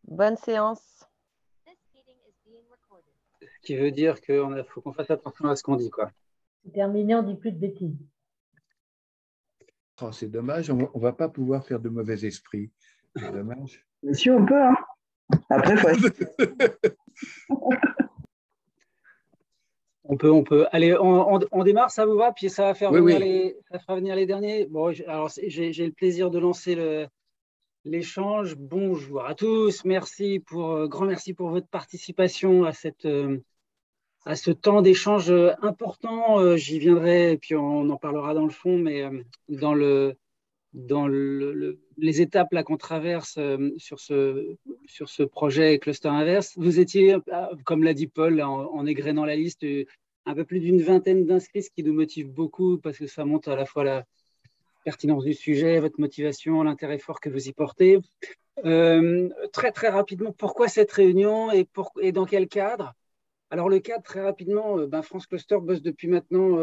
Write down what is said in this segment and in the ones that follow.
Bonne séance. Ce qui veut dire qu'il faut qu'on fasse attention à ce qu'on dit, quoi. C'est terminé, on ne dit plus de bêtises. Oh, c'est dommage, on ne va pas pouvoir faire de mauvais esprit. C'est dommage. Mais si on peut, hein. Après, il faut... On peut. Allez, on démarre, ça vous va? Puis ça va faire Oui, venir oui. ça fera venir les derniers. Bon, alors j'ai le plaisir de lancer l'échange. Bonjour à tous. Grand merci pour votre participation à ce temps d'échange important. J'y viendrai et puis on en parlera dans le fond, mais dans les étapes là qu'on traverse sur ce projet Cluster Inverse. Vous étiez, comme l'a dit Paul, en égrenant la liste, un peu plus d'une vingtaine d'inscrits, ce qui nous motive beaucoup parce que ça montre à la fois la pertinence du sujet, votre motivation, l'intérêt fort que vous y portez. Très, très rapidement, pourquoi cette réunion et dans quel cadre? Alors, le cadre, très rapidement, France Cluster bosse depuis maintenant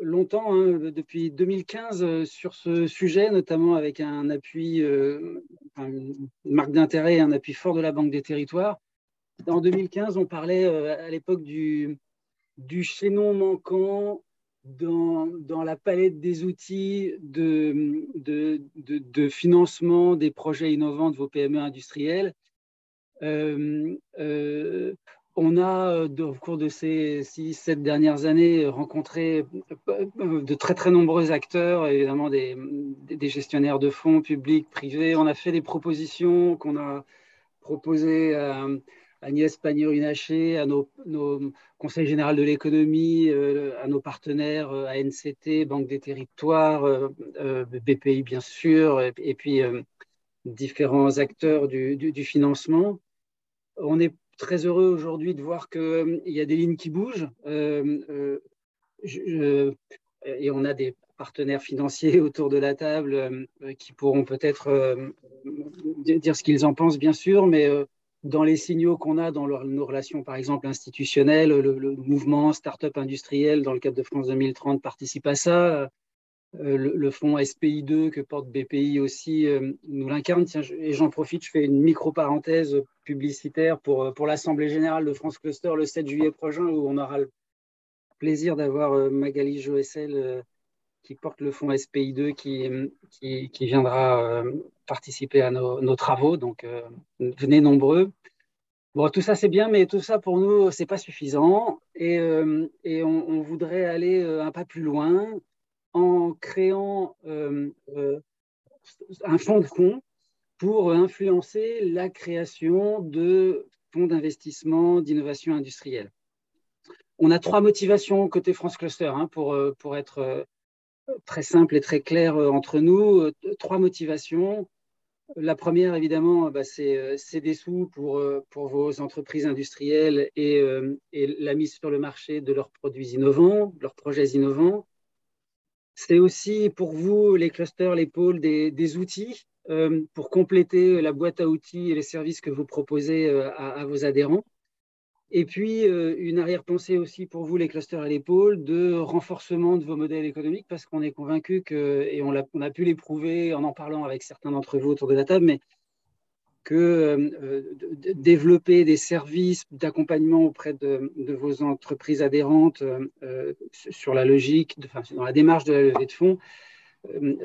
longtemps, hein, depuis 2015, sur ce sujet, notamment avec un appui, une marque d'intérêt, un appui fort de la Banque des Territoires. En 2015, on parlait à l'époque du chaînon manquant dans la palette des outils de financement des projets innovants de vos PME industrielles. On a, au cours de ces 6-7 dernières années, rencontré de très, très nombreux acteurs, évidemment des gestionnaires de fonds publics, privés. On a fait des propositions qu'on a proposées à Agnès Pannier-Runacher, à nos conseils généraux de l'économie, à nos partenaires, ANCT, Banque des Territoires, BPI bien sûr, et puis différents acteurs du financement. On est très heureux aujourd'hui de voir qu'il y a des lignes qui bougent et on a des partenaires financiers autour de la table qui pourront peut-être dire ce qu'ils en pensent, bien sûr, mais dans les signaux qu'on a dans nos relations, par exemple, institutionnelles, le mouvement start-up industriel dans le cadre de France 2030 participe à ça. Le fonds SPI2 que porte BPI aussi nous l'incarne. Et j'en profite, je fais une micro-parenthèse publicitaire pour l'Assemblée générale de France Cluster le 7 juillet prochain, où on aura le plaisir d'avoir Magali Joessel qui porte le fonds SPI2 qui viendra participer à nos travaux. Donc, venez nombreux. Bon, tout ça, c'est bien, mais tout ça, pour nous, ce n'est pas suffisant. Et on voudrait aller un pas plus loin en créant un fonds de fonds pour influencer la création de fonds d'investissement d'innovation industrielle. On a 3 motivations côté France Cluster, hein, pour être très simple et très clair entre nous. 3 motivations. La première, évidemment, c'est des sous pour vos entreprises industrielles et la mise sur le marché de leurs produits innovants, leurs projets innovants. C'est aussi pour vous, les clusters, les pôles, des outils pour compléter la boîte à outils et les services que vous proposez à vos adhérents. Et puis, une arrière-pensée aussi pour vous, les clusters et les pôles, de renforcement de vos modèles économiques, parce qu'on est convaincu que, et on a pu l'éprouver en parlant avec certains d'entre vous autour de la table, mais que développer des services d'accompagnement auprès de vos entreprises adhérentes sur la logique, dans la démarche de la levée de fonds,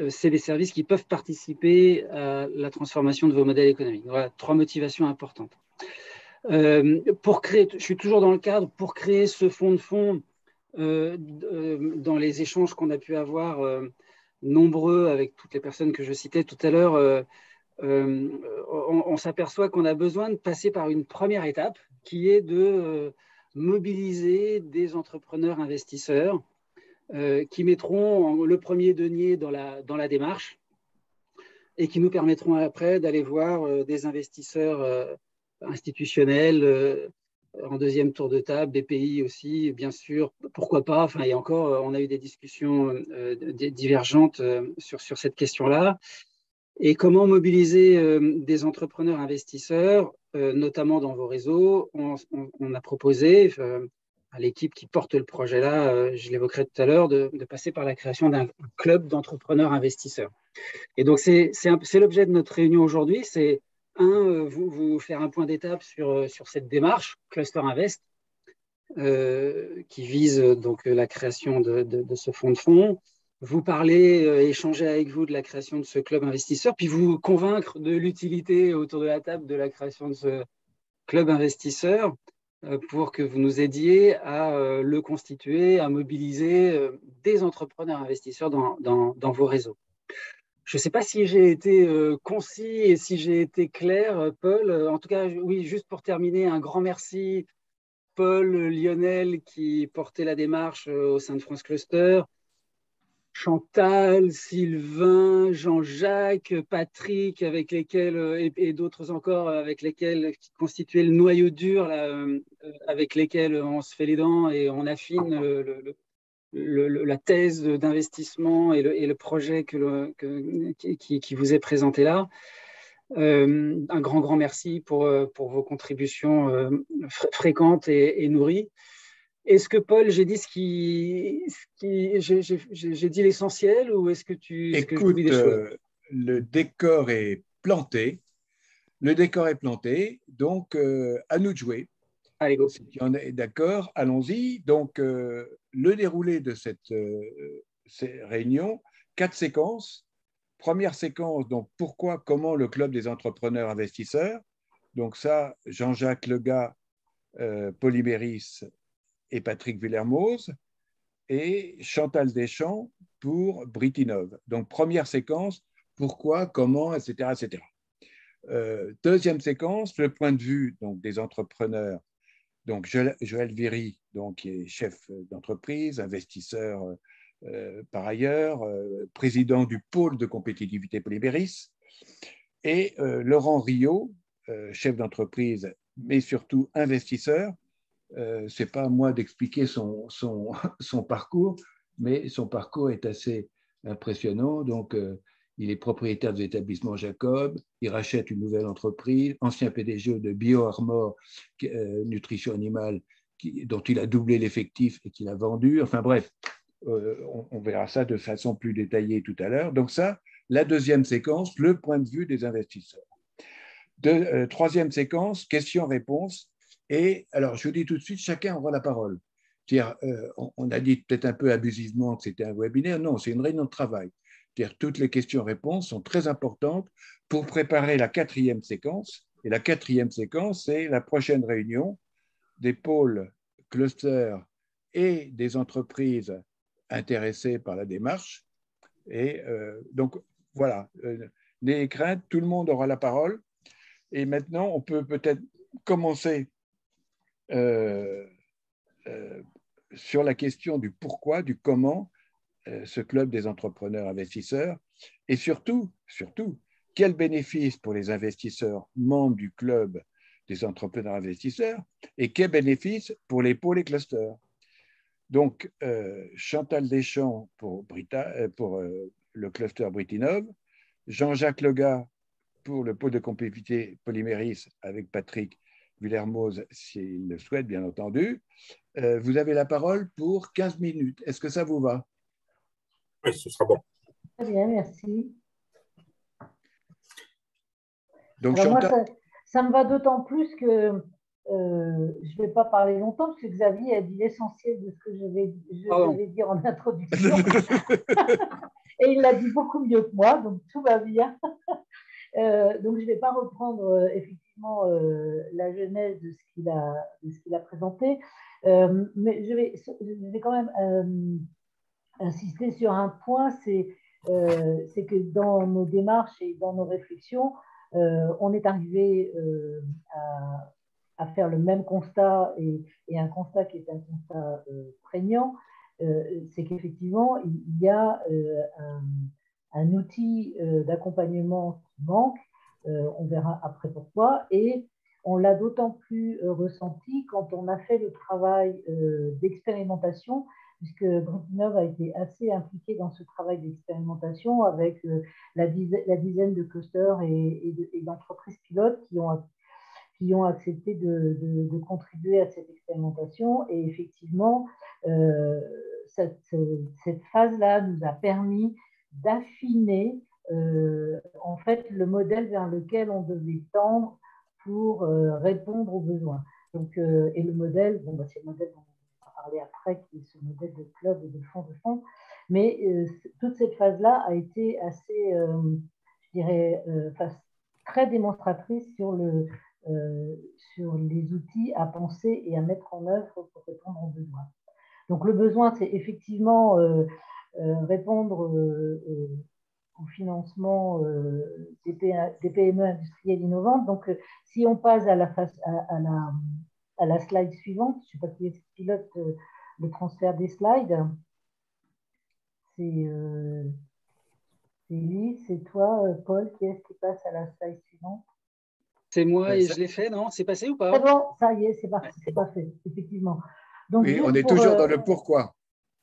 c'est des services qui peuvent participer à la transformation de vos modèles économiques. Voilà, 3 motivations importantes. Je suis toujours dans le cadre, pour créer ce fonds de fonds, dans les échanges qu'on a pu avoir nombreux avec toutes les personnes que je citais tout à l'heure, on s'aperçoit qu'on a besoin de passer par une première étape qui est de mobiliser des entrepreneurs investisseurs qui mettront le premier denier dans la démarche et qui nous permettront après d'aller voir des investisseurs institutionnels en deuxième tour de table, BPI aussi, bien sûr, pourquoi pas. Enfin, et encore, on a eu des discussions divergentes sur cette question-là. Et comment mobiliser des entrepreneurs investisseurs, notamment dans vos réseaux. On a proposé à l'équipe qui porte le projet là, je l'évoquerai tout à l'heure, de passer par la création d'un club d'entrepreneurs investisseurs. Et donc, c'est l'objet de notre réunion aujourd'hui, c'est vous faire un point d'étape sur cette démarche Cluster Invest, qui vise donc la création de ce fonds de fonds, vous parler, échanger avec vous de la création de ce club investisseur, puis vous convaincre de l'utilité autour de la table de la création de ce club investisseur pour que vous nous aidiez à le constituer, à mobiliser des entrepreneurs investisseurs dans vos réseaux. Je ne sais pas si j'ai été concis et si j'ai été clair, Paul. En tout cas, oui, juste pour terminer, un grand merci, Paul, Lionel, qui portait la démarche au sein de France Cluster, Chantal, Sylvain, Jean-Jacques, Patrick, avec lesquels, et d'autres encore, avec lesquels qui constituaient le noyau dur, là, avec lesquels on se fait les dents et on affine la thèse d'investissement et le projet qui vous est présenté là. Un grand merci pour vos contributions fréquentes et nourries. Est-ce que, Paul, j'ai dit j'ai dit l'essentiel ou est-ce que Écoute, des choses? le décor est planté. Le décor est planté, donc à nous de jouer. Allez, go. Si on est d'accord, allons-y. Donc, le déroulé de cette réunion, 4 séquences. Première séquence, donc pourquoi, comment le club des entrepreneurs investisseurs. Donc ça, Jean-Jacques Lega, Polyméris et Patrick Villermoz, et Chantal Deschamps pour Britinov. Donc première séquence, pourquoi, comment, etc. etc. Deuxième séquence, le point de vue donc, des entrepreneurs. Donc Joël Viry, donc, qui est chef d'entreprise, investisseur par ailleurs, président du pôle de compétitivité Polyméris, et Laurent Rio, chef d'entreprise, mais surtout investisseur. Ce n'est pas à moi d'expliquer son parcours, mais son parcours est assez impressionnant. Donc, il est propriétaire des établissements Jacob, il rachète une nouvelle entreprise, ancien PDG de BioArmor, nutrition animale, dont il a doublé l'effectif et qu'il a vendu. Enfin bref, on verra ça de façon plus détaillée tout à l'heure. Donc ça, la deuxième séquence, le point de vue des investisseurs. Troisième séquence, questions-réponses. Et alors, je vous dis tout de suite, chacun aura la parole. On a dit peut-être un peu abusivement que c'était un webinaire. Non, c'est une réunion de travail. Toutes les questions-réponses sont très importantes pour préparer la quatrième séquence. Et la quatrième séquence, c'est la prochaine réunion des pôles clusters et des entreprises intéressées par la démarche. Et donc, voilà, n'ayez crainte, tout le monde aura la parole. Et maintenant, on peut peut-être commencer sur la question du pourquoi, du comment, ce club des entrepreneurs investisseurs, et surtout, quel bénéfice pour les investisseurs membres du club des entrepreneurs investisseurs et quel bénéfice pour les pôles et clusters. Donc, Chantal Deschamps pour le cluster Britinov, Jean-Jacques Lega pour le pôle de compétitivité Polyméris avec Patrick Villermoz, s'il le souhaite, bien entendu. Vous avez la parole pour 15 minutes. Est-ce que ça vous va? Oui, ce sera bon. Très bien, merci. Donc, alors Chantal... moi, ça me va d'autant plus que je ne vais pas parler longtemps, parce que Xavier a dit l'essentiel de ce que je vais dire en introduction. Et il l'a dit beaucoup mieux que moi, donc tout va bien. Donc je ne vais pas reprendre effectivement la genèse de ce qu'il a présenté, mais je vais quand même insister sur un point, c'est que dans nos démarches et dans nos réflexions, on est arrivé à faire le même constat et un constat qui est un constat prégnant, c'est qu'effectivement, il y a un outil d'accompagnement qui manque, on verra après pourquoi, et on l'a d'autant plus ressenti quand on a fait le travail d'expérimentation, puisque Britinov a été assez impliqué dans ce travail d'expérimentation avec la dizaine de clusters et d'entreprises pilotes qui ont accepté de contribuer à cette expérimentation. Et effectivement, cette phase-là nous a permis d'affiner en fait le modèle vers lequel on devait tendre pour répondre aux besoins. Donc, et le modèle, bon, bah, c'est le modèle dont on va parler après, qui est ce modèle de club et de fonds. Mais toute cette phase-là a été assez, je dirais, très démonstratrice sur les outils à penser et à mettre en œuvre pour répondre aux besoins. Donc le besoin, c'est effectivement répondre au financement des PME industrielles innovantes. Donc si on passe à la slide suivante, je ne sais pas qui pilote le transfert des slides. C'est Lise, c'est toi, Paul, qui est-ce qui passe à la slide suivante? C'est moi et je l'ai fait, non? C'est passé ou pas? C'est bon, ça y est, c'est parti, c'est parfait, effectivement. Donc, oui, on est toujours dans le pourquoi.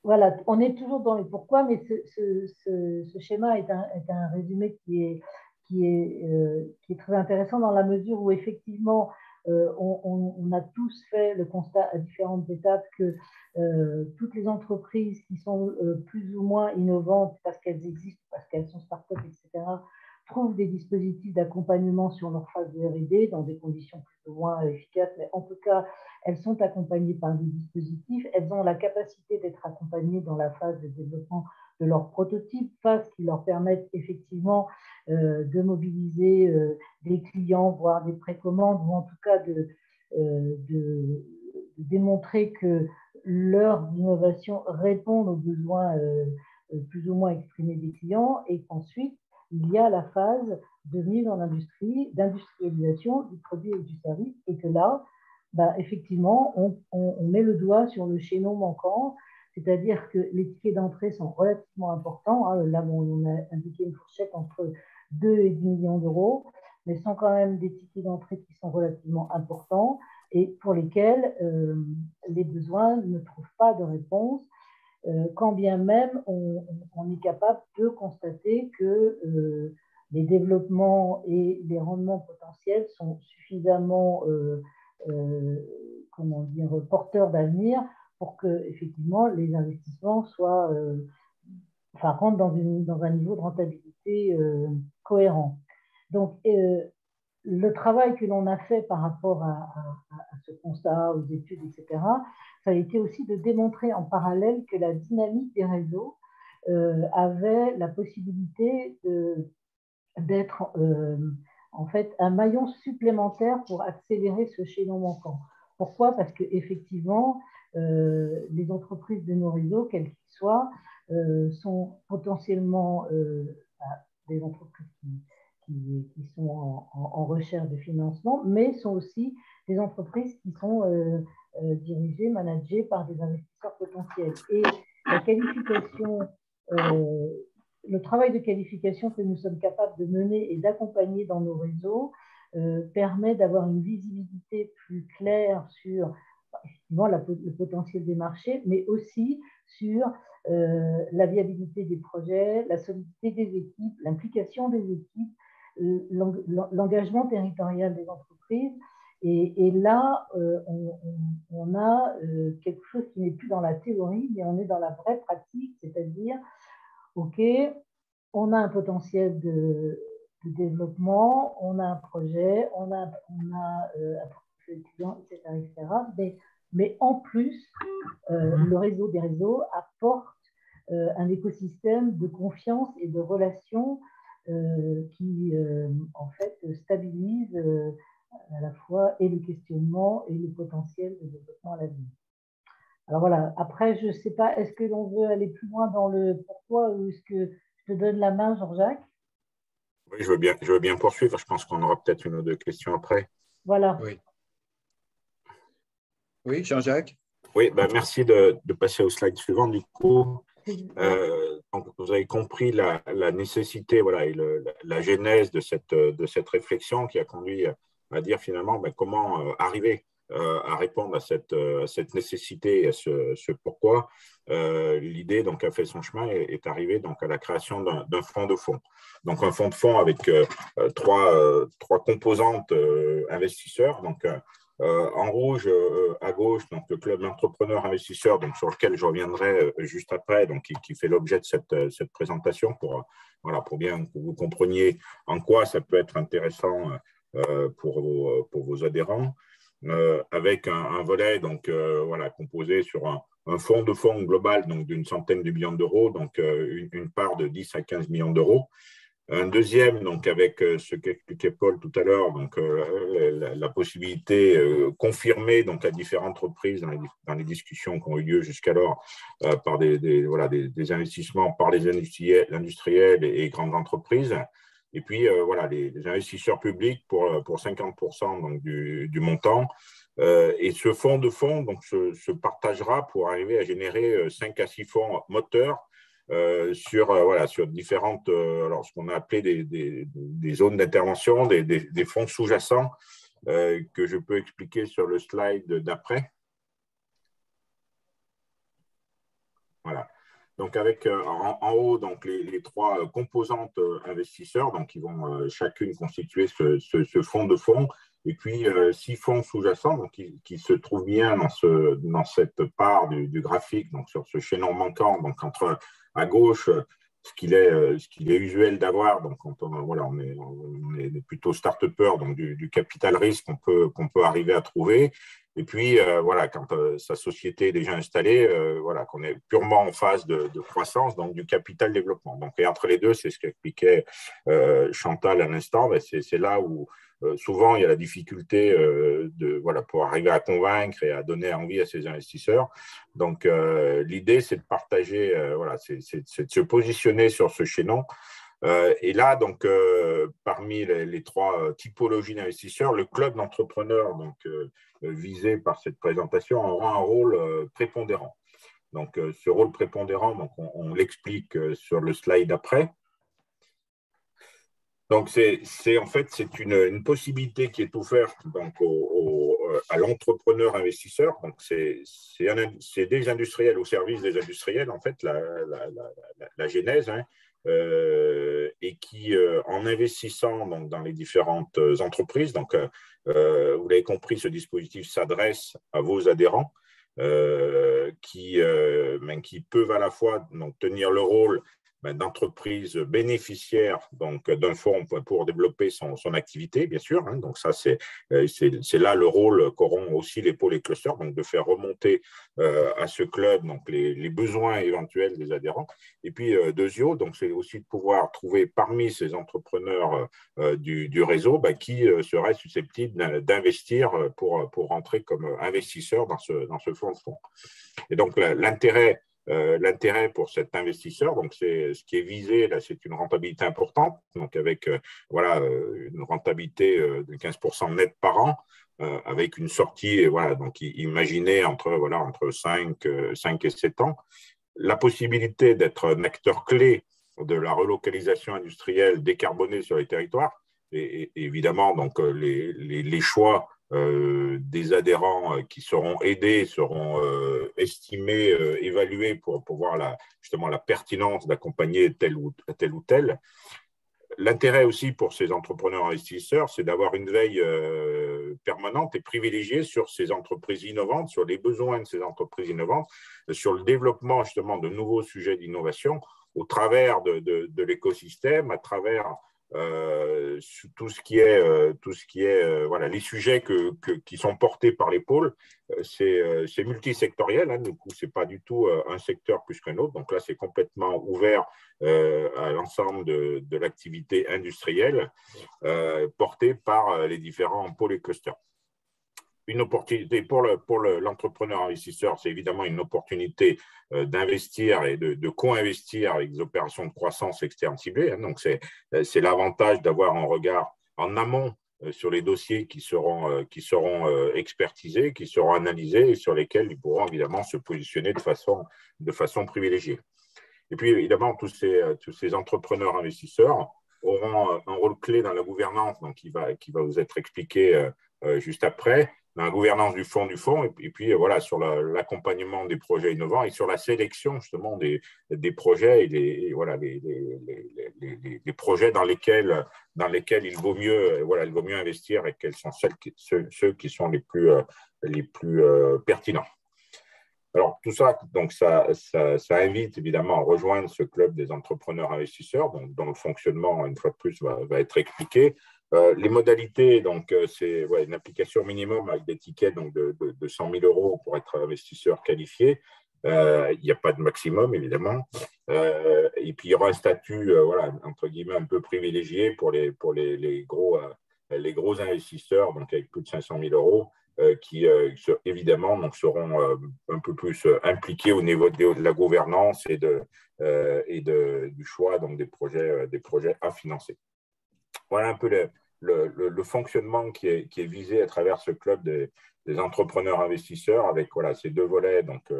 Voilà, on est toujours dans le pourquoi, mais ce schéma est un résumé qui est très intéressant dans la mesure où effectivement on a tous fait le constat à différentes étapes que toutes les entreprises qui sont plus ou moins innovantes parce qu'elles existent, parce qu'elles sont start-up, etc., trouvent des dispositifs d'accompagnement sur leur phase de R&D dans des conditions plus ou moins efficaces, mais en tout cas, elles sont accompagnées par des dispositifs, elles ont la capacité d'être accompagnées dans la phase de développement de leurs prototypes, phase qui leur permettent effectivement de mobiliser des clients, voire des précommandes, ou en tout cas de démontrer que leurs innovations répondent aux besoins plus ou moins exprimés des clients, et qu'ensuite, il y a la phase de mise en industrie, d'industrialisation du produit et du service, et que là, bah, effectivement, on met le doigt sur le chaînon manquant, c'est-à-dire que les tickets d'entrée sont relativement importants. Hein. Là, bon, on a indiqué une fourchette entre 2 et 10 millions d'euros, mais sont quand même des tickets d'entrée qui sont relativement importants et pour lesquels les besoins ne trouvent pas de réponse. Quand bien même on est capable de constater que les développements et les rendements potentiels sont suffisamment comment dire, porteurs d'avenir pour que effectivement les investissements soient, rentrent dans un niveau de rentabilité cohérent. Donc, le travail que l'on a fait par rapport à ce constat, aux études, etc., ça a été aussi de démontrer en parallèle que la dynamique des réseaux avait la possibilité d'être en fait un maillon supplémentaire pour accélérer ce chaînon manquant. Pourquoi? Parce qu'effectivement, les entreprises de nos réseaux, quelles qu'elles soient, sont potentiellement des entreprises qui sont en recherche de financement, mais sont aussi des entreprises qui sont dirigées, managées par des investisseurs potentiels. Et la qualification, le travail de qualification que nous sommes capables de mener et d'accompagner dans nos réseaux permet d'avoir une visibilité plus claire sur effectivement le potentiel des marchés, mais aussi sur la viabilité des projets, la solidité des équipes, l'implication des équipes, l'engagement territorial des entreprises. Et là, on a quelque chose qui n'est plus dans la théorie, mais on est dans la vraie pratique, c'est-à-dire, OK, on a un potentiel de développement, on a un projet, on a un portefeuille client, etc. Mais en plus, le réseau des réseaux apporte un écosystème de confiance et de relations qui, en fait, stabilise à la fois et le questionnement et le potentiel de développement à l'avenir. Alors voilà, après, je ne sais pas, est-ce que l'on veut aller plus loin dans le pourquoi ou est-ce que je te donne la main, Jean-Jacques? Oui, je veux bien poursuivre. Je pense qu'on aura peut-être une ou deux questions après. Voilà. Oui, oui, Jean-Jacques? Oui, ben merci de passer au slide suivant. Du coup, donc vous avez compris la nécessité, voilà, et la genèse de cette réflexion qui a conduit à dire finalement comment arriver à répondre à cette nécessité et à ce pourquoi. L'idée donc a fait son chemin et est arrivée donc à la création d'un fonds de fonds. Donc un fonds de fonds avec trois composantes investisseurs. Donc En rouge, à gauche, donc le club d'entrepreneurs investisseurs, donc sur lequel je reviendrai juste après, donc qui fait l'objet de cette présentation voilà, pour bien que vous compreniez en quoi ça peut être intéressant pour vos adhérents, avec un volet donc, voilà, composé sur un fonds de fonds global donc d'une centaine de millions d'euros, donc une part de 10 à 15 millions d'euros. Un deuxième, donc avec ce qu'expliquait Paul tout à l'heure, donc la possibilité confirmée donc à différentes reprises dans les discussions qui ont eu lieu jusqu'alors par des investissements par les industriels et grandes entreprises. Et puis voilà, les investisseurs publics pour 50% donc, du montant. Et ce fonds de fonds donc, se partagera pour arriver à générer 5 à 6 fonds moteurs sur différentes, alors ce qu'on a appelé des zones d'intervention, des fonds sous-jacents que je peux expliquer sur le slide d'après. Voilà. Donc avec en haut donc les trois composantes investisseurs, donc qui vont chacune constituer ce fonds de fonds, et puis 6 fonds sous-jacents donc qui se trouvent bien dans cette part du graphique, donc sur ce chaînon manquant, donc entre à gauche ce qu'il est usuel d'avoir, donc quand on est plutôt start-upper, donc du capital risque qu'on peut arriver à trouver. Et puis, voilà, quand sa société est déjà installée, voilà, qu'on est purement en phase de croissance, donc du capital développement. Donc, et entre les deux, c'est ce qu'expliquait Chantal à l'instant, c'est là où souvent il y a la difficulté voilà, pour arriver à convaincre et à donner envie à ces investisseurs. Donc, l'idée, c'est de partager, voilà, c'est de se positionner sur ce chaînon. Et là, donc, parmi les trois typologies d'investisseurs, le club d'entrepreneurs donc, visé par cette présentation aura un rôle prépondérant. Donc, ce rôle prépondérant, donc, on l'explique sur le slide après. Donc, en fait, c'est une possibilité qui est offerte donc, à l'entrepreneur investisseur. Donc, c'est des industriels au service des industriels, en fait, la genèse. Hein. Et qui, en investissant donc, dans les différentes entreprises, donc vous l'avez compris, ce dispositif s'adresse à vos adhérents qui peuvent à la fois donc, tenir le rôle d'entreprise bénéficiaire donc d'un fonds pour développer son activité, bien sûr. Hein. Donc ça, c'est là le rôle qu'auront aussi les pôles et clusters, donc de faire remonter à ce club donc les besoins éventuels des adhérents. Et puis Deuxio, donc c'est aussi de pouvoir trouver parmi ces entrepreneurs du réseau qui seraient susceptibles d'investir pour rentrer comme investisseurs dans ce fonds de fonds. Et donc l'intérêt pour cet investisseur, donc c'est ce qui est visé là, c'est une rentabilité importante, donc avec voilà une rentabilité de 15% net par an, avec une sortie voilà donc imaginée entre 5 et 7 ans, la possibilité d'être un acteur clé de la relocalisation industrielle décarbonée sur les territoires, et évidemment donc les choix des adhérents qui seront aidés, seront estimés, évalués pour voir justement la pertinence d'accompagner tel ou tel. L'intérêt aussi pour ces entrepreneurs investisseurs, c'est d'avoir une veille permanente et privilégiée sur ces entreprises innovantes, sur les besoins de ces entreprises innovantes, sur le développement justement de nouveaux sujets d'innovation au travers de l'écosystème, à travers tout ce qui est voilà, les sujets qui sont portés par les pôles, c'est multisectoriel, hein, du coup, ce n'est pas du tout un secteur plus qu'un autre. Donc là, c'est complètement ouvert à l'ensemble de l'activité industrielle portée par les différents pôles et clusters. Une opportunité pour l'entrepreneur investisseur, c'est évidemment une opportunité d'investir et de co-investir avec des opérations de croissance externe ciblées. Hein. Donc, c'est l'avantage d'avoir un regard en amont sur les dossiers qui seront expertisés, qui seront analysés et sur lesquels ils pourront évidemment se positionner de façon privilégiée. Et puis, évidemment, tous ces entrepreneurs investisseurs auront un rôle clé dans la gouvernance, donc qui va vous être expliqué juste après. la gouvernance du fonds, et puis voilà, sur l'accompagnement des projets innovants et sur la sélection justement des projets et voilà, les projets dans lesquels il vaut mieux investir et quels sont ceux qui sont les plus pertinents. Alors, tout ça, donc ça invite évidemment à rejoindre ce club des entrepreneurs investisseurs, dont le fonctionnement, une fois de plus, va être expliqué. Les modalités, donc, c'est une application minimum avec des tickets donc, de 100 000 euros pour être investisseur qualifié. Il n'y a pas de maximum, évidemment. Et puis, il y aura un statut, entre guillemets, un peu privilégié pour les gros investisseurs, donc avec plus de 500 000 euros. Qui évidemment donc, seront un peu plus impliqués au niveau de la gouvernance et du choix donc, des projets à financer. Voilà un peu le fonctionnement qui est visé à travers ce club des entrepreneurs investisseurs avec ces deux volets. Donc,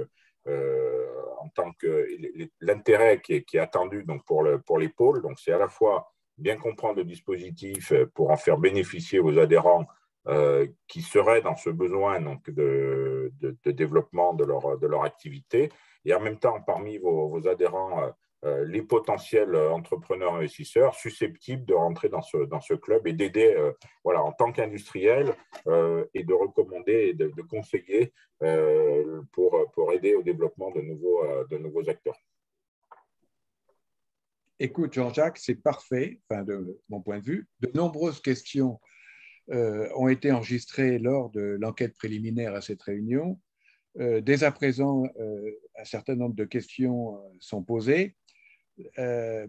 en tant que l'intérêt qui est attendu donc, pour les pôles, donc c'est à la fois bien comprendre le dispositif pour en faire bénéficier aux adhérents qui seraient dans ce besoin donc, de développement de leur activité. Et en même temps, parmi vos adhérents, les potentiels entrepreneurs investisseurs susceptibles de rentrer dans ce club et d'aider en tant qu'industriel et de recommander et de conseiller pour aider au développement de nouveaux acteurs. Écoute, Jean-Jacques, c'est parfait, de mon point de vue. De nombreuses questions ont été enregistrées lors de l'enquête préliminaire à cette réunion. Dès à présent, un certain nombre de questions sont posées.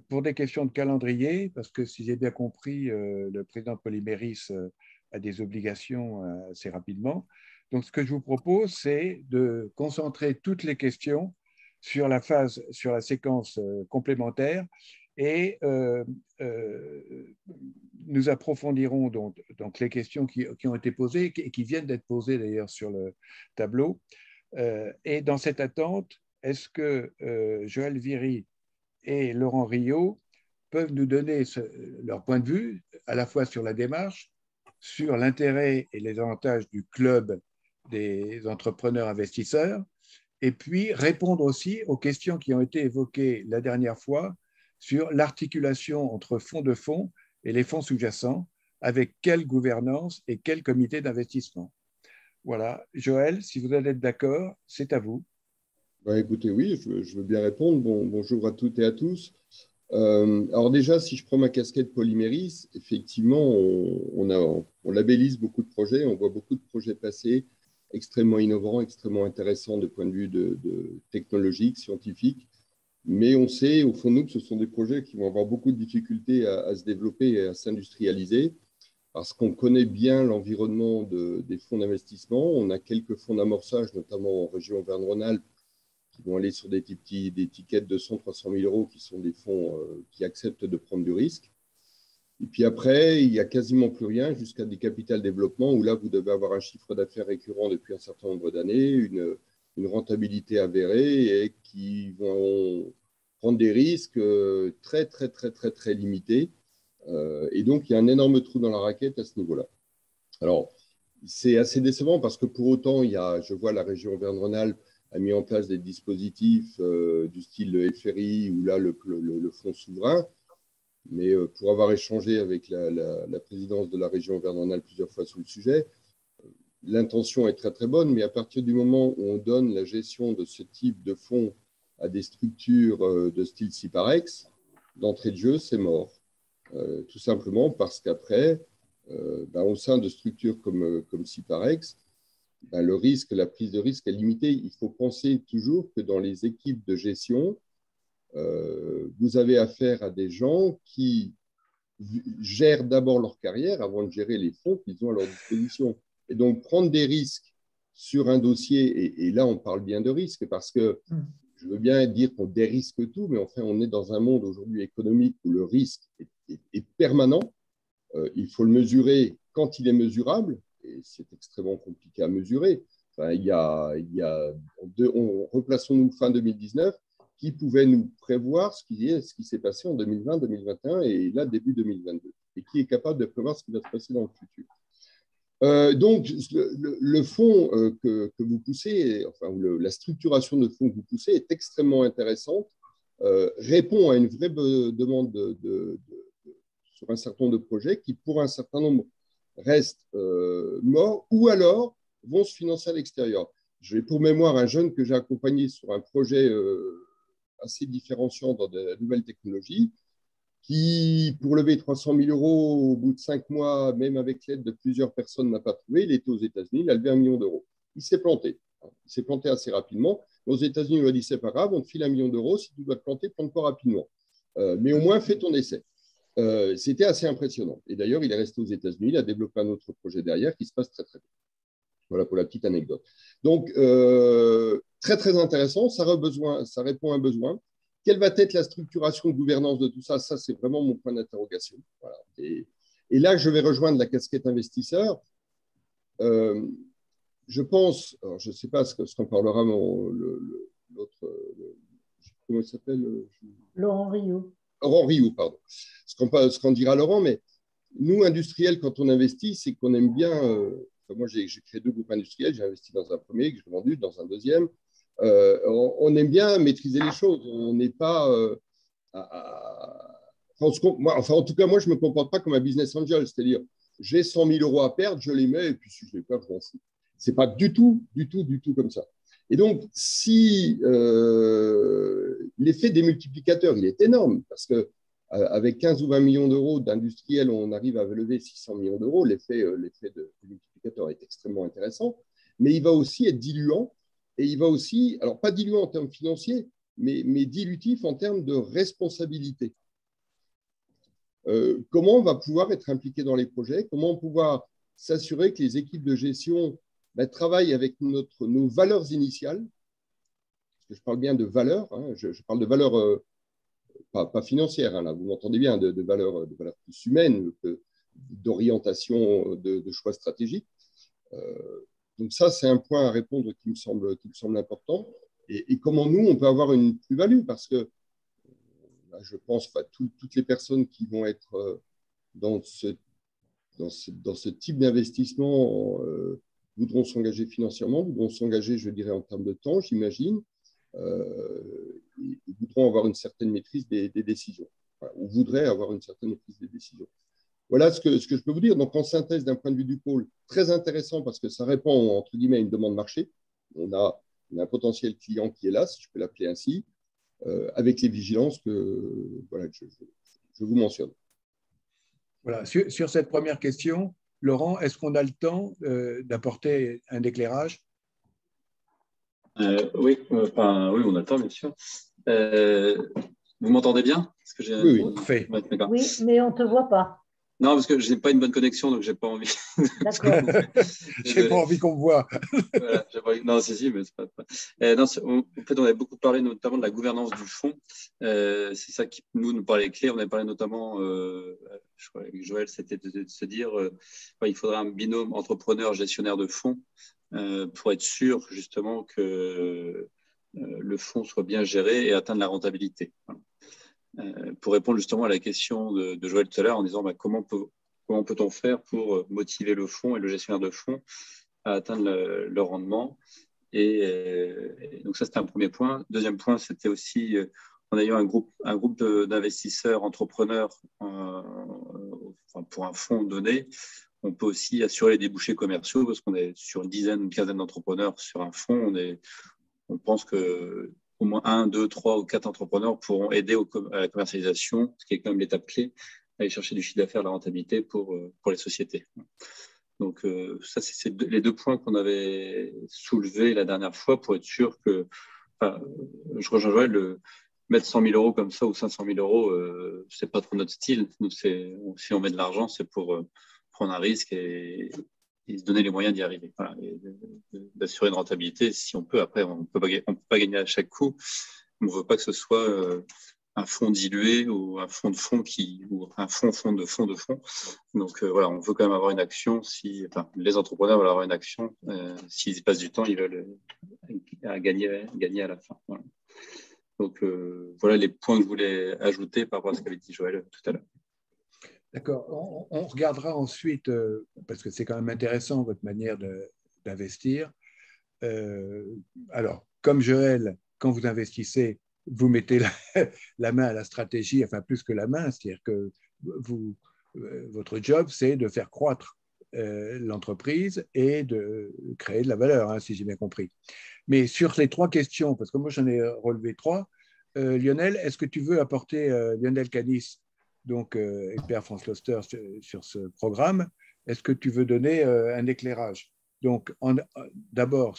Pour des questions de calendrier, parce que si j'ai bien compris, le président Polyméris a des obligations assez rapidement. Donc, ce que je vous propose, c'est de concentrer toutes les questions sur la séquence complémentaire et nous approfondirons donc les questions qui ont été posées et qui viennent d'être posées d'ailleurs sur le tableau. Et dans cette attente, est-ce que Joël Viry et Laurent Riot peuvent nous donner leur point de vue, à la fois sur la démarche, sur l'intérêt et les avantages du club des entrepreneurs investisseurs, et puis répondre aussi aux questions qui ont été évoquées la dernière fois sur l'articulation entre fonds de fonds et les fonds sous-jacents, avec quelle gouvernance et quel comité d'investissement. Voilà. Joël, si vous allez être d'accord, c'est à vous. Écoutez, oui, je veux bien répondre. Bonjour à toutes et à tous. Alors déjà, si je prends ma casquette Polyméris, effectivement, on labellise beaucoup de projets, on voit beaucoup de projets passer, extrêmement innovants, extrêmement intéressants de point de vue de technologique, scientifique. Mais on sait, au fond de nous, que ce sont des projets qui vont avoir beaucoup de difficultés à se développer et à s'industrialiser, parce qu'on connaît bien l'environnement des fonds d'investissement. On a quelques fonds d'amorçage, notamment en région Auvergne-Rhône-Alpes, qui vont aller sur des tickets de 200-300 000 euros, qui sont des fonds qui acceptent de prendre du risque. Et puis après, il n'y a quasiment plus rien jusqu'à des capital développement, où là, vous devez avoir un chiffre d'affaires récurrent depuis un certain nombre d'années, une rentabilité avérée et qui vont prendre des risques très, très, très, très, très limités. Et donc, il y a un énorme trou dans la raquette à ce niveau-là. Alors, c'est assez décevant parce que pour autant, je vois la région Auvergne-Rhône-Alpes a mis en place des dispositifs du style le FRI ou là, le fonds souverain. Mais pour avoir échangé avec la présidence de la région Auvergne-Rhône-Alpes plusieurs fois sur le sujet, l'intention est très, très bonne, mais à partir du moment où on donne la gestion de ce type de fonds à des structures de style Ciparex, d'entrée de jeu, c'est mort. Tout simplement parce qu'après, au sein de structures comme Ciparex, le risque, la prise de risque est limitée. Il faut penser toujours que dans les équipes de gestion, vous avez affaire à des gens qui gèrent d'abord leur carrière avant de gérer les fonds qu'ils ont à leur disposition. Et donc, prendre des risques sur un dossier, et là, on parle bien de risques, parce que je veux bien dire qu'on dérisque tout, mais enfin, on est dans un monde aujourd'hui économique où le risque est permanent. Il faut le mesurer quand il est mesurable, et c'est extrêmement compliqué à mesurer. Enfin, replaçons-nous fin 2019, qui pouvait nous prévoir ce qui s'est passé en 2020, 2021 et là, début 2022, et qui est capable de prévoir ce qui va se passer dans le futur. Donc, le fonds que vous poussez, enfin, la structuration de fonds que vous poussez est extrêmement intéressante, répond à une vraie demande sur un certain nombre de projets qui, pour un certain nombre, restent morts ou alors vont se financer à l'extérieur. J'ai pour mémoire un jeune que j'ai accompagné sur un projet assez différenciant dans de nouvelles technologies qui, pour lever 300 000 euros au bout de 5 mois, même avec l'aide de plusieurs personnes, n'a pas trouvé. Il était aux États-Unis, il a levé 1 million d'euros. Il s'est planté. Il s'est planté assez rapidement. Aux États-Unis, on lui a dit c'est pas grave, on te file 1 million d'euros. Si tu dois te planter, plante-toi rapidement. Mais au moins, fais ton essai. C'était assez impressionnant. Et d'ailleurs, il est resté aux États-Unis. Il a développé un autre projet derrière qui se passe très, très bien. Voilà pour la petite anecdote. Donc, très, très intéressant. Ça répond à un besoin. Quelle va être la structuration de gouvernance de tout ça? Ça, c'est vraiment mon point d'interrogation. Voilà. Et là, je vais rejoindre la casquette investisseur. Je pense, alors je ne sais pas ce qu'en parlera l'autre, comment il s'appelle? Laurent Rioux. Laurent Rioux, pardon. Ce qu'en dira Laurent, mais nous, industriels, quand on investit, c'est qu'on aime bien. Moi, j'ai créé 2 groupes industriels. J'ai investi dans un premier, que j'ai vendu, dans un deuxième. On aime bien maîtriser les choses. On n'est pas. En tout cas, moi, je ne me comporte pas comme un business angel. C'est-à-dire, j'ai 100 000 euros à perdre, je les mets, et puis si je les perds, je m'en fous. Ce n'est pas du tout comme ça. Et donc, si l'effet des multiplicateurs, il est énorme, parce que avec 15 ou 20 millions d'euros d'industriels, on arrive à lever 600 millions d'euros, l'effet de multiplicateur est extrêmement intéressant, mais il va aussi être diluant, et il va aussi, alors pas diluant en termes financiers, mais dilutif en termes de responsabilité. Comment on va pouvoir être impliqué dans les projets, comment on va pouvoir s'assurer que les équipes de gestion travaillent avec nos valeurs initiales, parce que je parle bien de valeurs, hein, je parle de valeurs pas financières, hein, là, vous m'entendez bien, de valeurs plus humaines, d'orientation, de choix stratégiques. Donc ça, c'est un point à répondre qui me semble important. Et comment nous, on peut avoir une plus-value, parce que je pense que toutes les personnes qui vont être dans ce type d'investissement voudront s'engager financièrement, voudront s'engager, je dirais, en termes de temps, j'imagine, et voudront avoir une certaine maîtrise des décisions, ou voudraient avoir une certaine maîtrise des décisions. Voilà ce que je peux vous dire. Donc, en synthèse, d'un point de vue du pôle, très intéressant parce que ça répond, entre guillemets, à une demande marché. On a un potentiel client qui est là, si je peux l'appeler ainsi, avec les vigilances que je vous mentionne. Voilà. Sur cette première question, Laurent, est-ce qu'on a le temps d'apporter un éclairage? Oui, oui, on a le temps, bien sûr. Vous m'entendez bien? Oui, parfait. Oui, mais on ne te voit pas. Non, parce que je n'ai pas une bonne connexion, donc je n'ai pas envie. D'accord. Je n'ai pas envie qu'on me voit. Voilà, non, si, mais c'est pas. Non, en fait, on avait beaucoup parlé notamment de la gouvernance du fonds. C'est ça qui nous parlait clé. On avait parlé notamment, je crois avec Joël, c'était de se dire il faudrait un binôme entrepreneur-gestionnaire de fonds pour être sûr justement que le fonds soit bien géré et atteindre la rentabilité. Voilà. Pour répondre justement à la question de Joël tout à l'heure en disant comment peut-on faire pour motiver le fonds et le gestionnaire de fonds à atteindre le rendement. Et donc ça, c'était un premier point. Deuxième point, c'était aussi, on a eu un groupe d'investisseurs, entrepreneurs pour un fonds donné. On peut aussi assurer les débouchés commerciaux parce qu'on est sur une quinzaine d'entrepreneurs sur un fonds. On pense que au moins 1, 2, 3 ou 4 entrepreneurs pourront aider à la commercialisation, ce qui est quand même l'étape clé, aller chercher du chiffre d'affaires, la rentabilité pour les sociétés. Donc, ça, c'est les 2 points qu'on avait soulevés la dernière fois pour être sûr que, je rejoins Joël, mettre 100 000 euros comme ça ou 500 000 euros, c'est pas trop notre style. Nous, si on met de l'argent, c'est pour prendre un risque et se donner les moyens d'y arriver, et d'assurer une rentabilité si on peut. Après, on peut pas gagner à chaque coup. On ne veut pas que ce soit un fonds dilué ou un fonds de fonds ou un fonds de fonds de fonds. Donc on veut quand même avoir une action. Les entrepreneurs veulent avoir une action. S'ils y passent du temps, ils veulent gagner à la fin. Voilà. Donc voilà les points que je voulais ajouter par rapport à ce qu'avait dit Joël tout à l'heure. D'accord. On regardera ensuite, parce que c'est quand même intéressant votre manière d'investir. Alors, comme Joël, quand vous investissez, vous mettez la main à la stratégie, enfin plus que la main, c'est-à-dire que votre job, c'est de faire croître l'entreprise et de créer de la valeur, hein, si j'ai bien compris. Mais sur les trois questions, parce que moi j'en ai relevé trois, Lionel, est-ce que tu veux apporter Lionel Canis, donc expert France Cluster sur ce programme, est-ce que tu veux donner un éclairage? Donc, d'abord,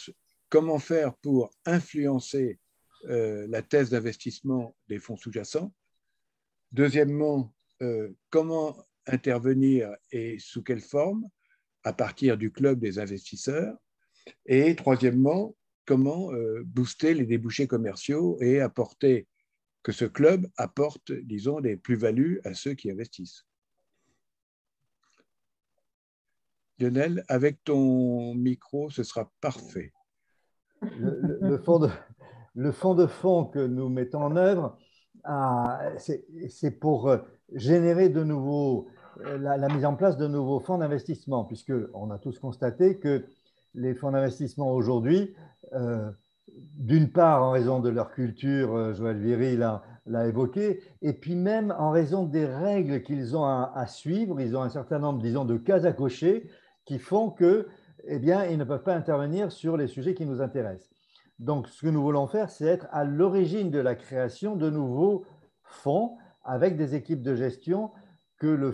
comment faire pour influencer la thèse d'investissement des fonds sous-jacents? Deuxièmement, comment intervenir et sous quelle forme à partir du club des investisseurs? Et troisièmement, comment booster les débouchés commerciaux et que ce club apporte, disons, des plus-values à ceux qui investissent. Lionel, avec ton micro, ce sera parfait. Le fonds de fonds que nous mettons en œuvre, c'est pour générer de nouveaux, la mise en place de nouveaux fonds d'investissement, puisqu'on a tous constaté que les fonds d'investissement aujourd'hui, d'une part en raison de leur culture, Joël Viry l'a évoqué, et puis même en raison des règles qu'ils ont à suivre, ils ont un certain nombre, disons, de cases à cocher qui font que, eh bien, ils ne peuvent pas intervenir sur les sujets qui nous intéressent. Donc, ce que nous voulons faire, c'est être à l'origine de la création de nouveaux fonds avec des équipes de gestion que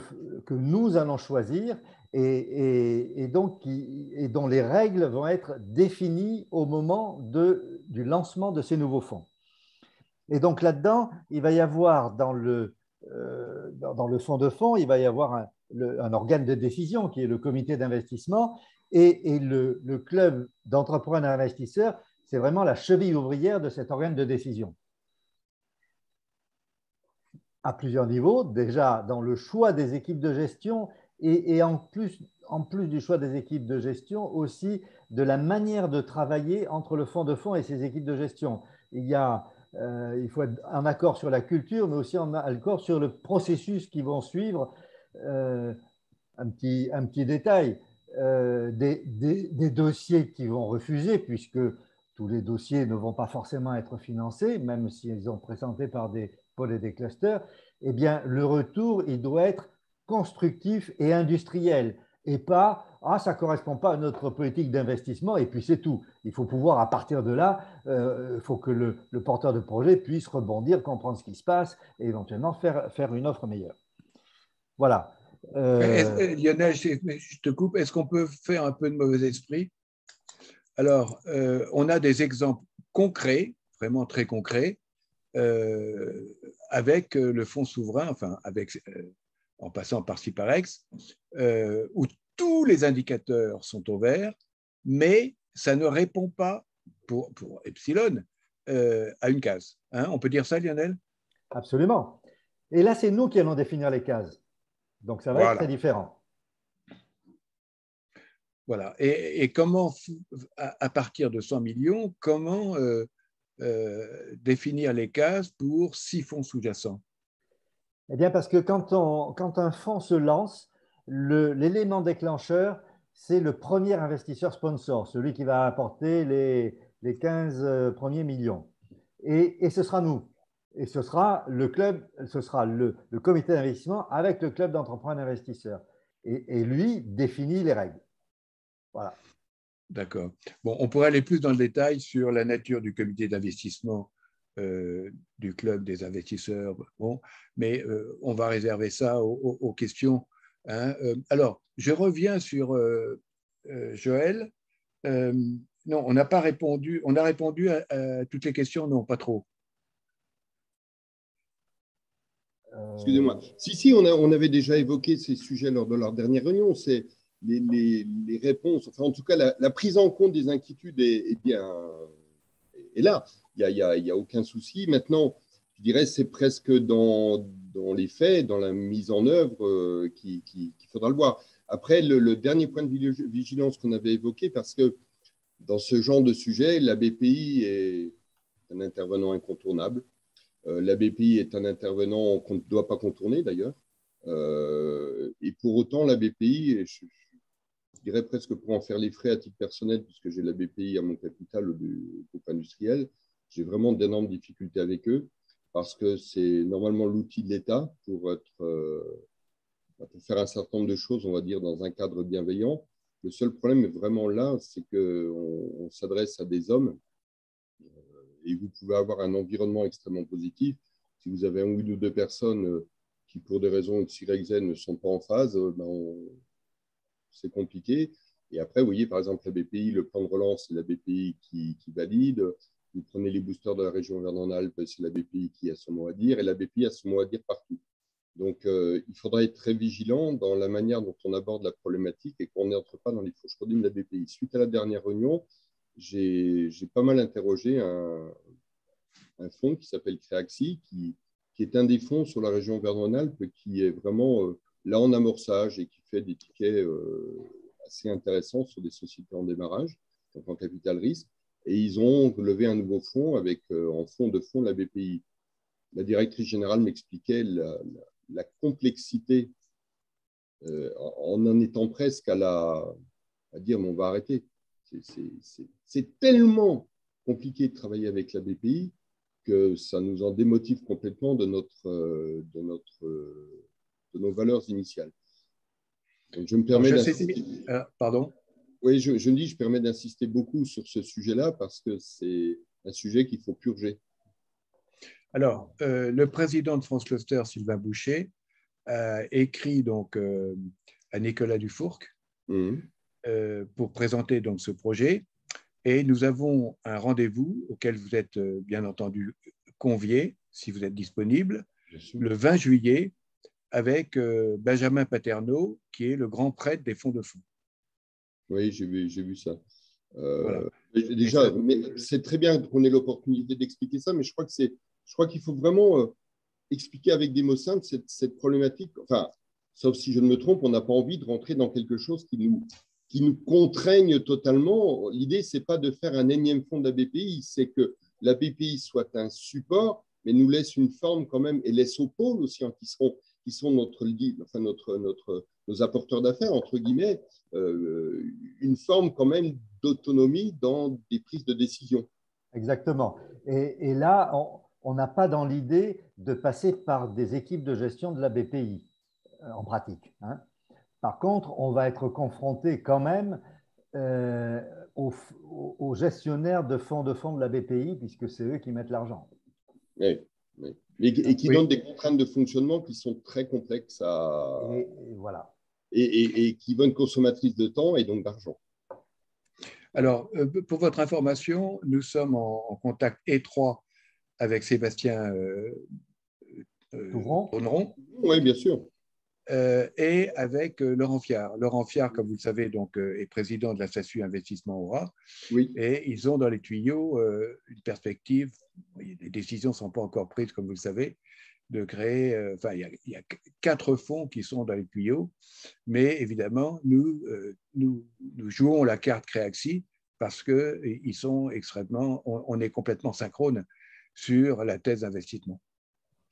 nous allons choisir et dont les règles vont être définies au moment du lancement de ces nouveaux fonds. Et donc là-dedans, il va y avoir dans le fonds de fonds, il va y avoir un organe de décision qui est le comité d'investissement et le club d'entrepreneurs investisseurs, c'est vraiment la cheville ouvrière de cet organe de décision. À plusieurs niveaux, déjà dans le choix des équipes de gestion et en plus du choix des équipes de gestion, aussi de la manière de travailler entre le fonds de fonds et ses équipes de gestion. Il faut être en accord sur la culture, mais aussi en accord sur le processus qu'ils vont suivre. Un petit détail, des dossiers qui vont refuser, puisque tous les dossiers ne vont pas forcément être financés, même s'ils sont présentés par des pôles et des clusters, eh bien, le retour, il doit être constructif et industriel, et pas « Ah, ça ne correspond pas à notre politique d'investissement », et puis c'est tout. Il faut pouvoir, à partir de là, il faut que le porteur de projet puisse rebondir, comprendre ce qui se passe, et éventuellement faire une offre meilleure. Voilà. Lionel, je te coupe, est-ce qu'on peut faire un peu de mauvais esprit? Alors, on a des exemples concrets, vraiment très concrets, avec le fonds souverain, enfin, en passant par Ciparex, où tous les indicateurs sont au vert, mais ça ne répond pas, pour Epsilon, à une case. Hein, on peut dire ça, Lionel? Absolument. Et là, c'est nous qui allons définir les cases. Donc, ça va être très différent. Voilà. Et comment, à partir de 100 millions, comment définir les cases pour 6 fonds sous-jacents? Eh bien, parce que quand un fonds se lance, l'élément déclencheur, c'est le premier investisseur sponsor, celui qui va apporter les 15 premiers millions. Et ce sera nous. Et ce sera le club, ce sera le comité d'investissement avec le club d'entrepreneurs investisseurs. Et lui définit les règles. Voilà. D'accord. Bon, on pourrait aller plus dans le détail sur la nature du comité d'investissement du club des investisseurs. Bon, mais on va réserver ça aux questions. Hein. Alors, je reviens sur Joël. Non, on n'a pas répondu. On a répondu à toutes les questions, non, pas trop. Excusez-moi. Si, on avait déjà évoqué ces sujets lors de leur dernière réunion. C'est les réponses, enfin en tout cas la prise en compte des inquiétudes est là. Il n'y a aucun souci. Maintenant, je dirais c'est presque dans les faits, dans la mise en œuvre qu'il faudra le voir. Après, le dernier point de vigilance qu'on avait évoqué, parce que dans ce genre de sujet, la BPI est un intervenant incontournable. La BPI est un intervenant qu'on ne doit pas contourner d'ailleurs. Et pour autant, la BPI, je dirais presque pour en faire les frais à titre personnel, puisque j'ai la BPI à mon capital du groupe industriel, j'ai vraiment d'énormes difficultés avec eux, parce que c'est normalement l'outil de l'État pour faire un certain nombre de choses, on va dire, dans un cadre bienveillant. Le seul problème est vraiment là, c'est qu'on s'adresse à des hommes et vous pouvez avoir un environnement extrêmement positif. Si vous avez une ou deux personnes qui, pour des raisons X, Y, Z, ne sont pas en phase, c'est compliqué. Et après, vous voyez, par exemple, la BPI, le plan de relance, c'est la BPI qui valide. Vous prenez les boosters de la région Vernon-Alpes, c'est la BPI qui a son mot à dire, et la BPI a son mot à dire partout. Donc, il faudra être très vigilant dans la manière dont on aborde la problématique et qu'on n'entre pas dans les fourches cordines de la BPI. Suite à la dernière réunion, j'ai pas mal interrogé un fonds qui s'appelle Créaxi, qui est un des fonds sur la région Vernon-Alpes qui est vraiment là en amorçage et qui fait des tickets assez intéressants sur des sociétés en démarrage, donc en capital risque. Et ils ont levé un nouveau fonds avec en fonds de fonds la BPI. La directrice générale m'expliquait la complexité en étant presque à dire mais on va arrêter. C'est tellement compliqué de travailler avec la BPI que ça nous en démotive complètement de nos valeurs initiales. Donc, je me permets d'insister. Pardon. Oui, je me dis, je permets d'insister beaucoup sur ce sujet-là parce que c'est un sujet qu'il faut purger. Alors, le président de France Cluster, Sylvain Boucher, a écrit donc à Nicolas Dufourcq pour présenter donc ce projet. Et nous avons un rendez-vous auquel vous êtes bien entendu conviés, si vous êtes disponible, le 20 juillet, avec Benjamin Paterno, qui est le grand prêtre des fonds de fonds. Oui, j'ai vu ça. Voilà. Déjà, c'est très bien qu'on ait l'opportunité d'expliquer ça, mais je crois qu'il faut vraiment expliquer avec des mots simples cette problématique. Enfin, sauf si je ne me trompe, on n'a pas envie de rentrer dans quelque chose qui nous contraigne totalement. L'idée, ce n'est pas de faire un énième fonds de la BPI, c'est que la BPI soit un support, mais nous laisse une forme quand même, et laisse aux pôles aussi, hein, qui sont nos apporteurs d'affaires, entre guillemets, une forme quand même d'autonomie dans des prises de décision. Exactement. Et là, on n'a pas dans l'idée de passer par des équipes de gestion de la BPI, en pratique, hein. Par contre, on va être confronté quand même aux gestionnaires de fonds de la BPI, puisque c'est eux qui mettent l'argent. Oui, oui. Et qui donnent des contraintes de fonctionnement qui sont très complexes et voilà. Et qui vont être consommatrices de temps et donc d'argent. Alors, pour votre information, nous sommes en contact étroit avec Sébastien Tonneron. Oui, bien sûr. Et avec Laurent Fiard. Laurent Fiard, comme vous le savez, donc, est président de la SASU Investissement Aura. Oui. Et ils ont dans les tuyaux une perspective, les décisions ne sont pas encore prises, comme vous le savez, de créer, il y a 4 fonds qui sont dans les tuyaux, mais évidemment, nous jouons la carte Créaxi parce qu'ils sont extrêmement, on est complètement synchrone sur la thèse d'investissement.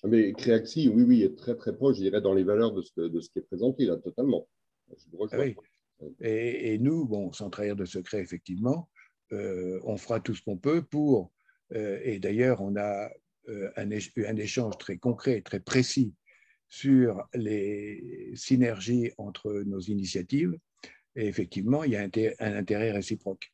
Mais Créaxi, oui, est très, très proche, je dirais, dans les valeurs de ce qui est présenté, là, totalement. Oui. Et nous, bon, sans trahir de secret, effectivement, on fera tout ce qu'on peut pour, et d'ailleurs, on a un échange très concret, très précis sur les synergies entre nos initiatives, et effectivement, il y a un intérêt réciproque.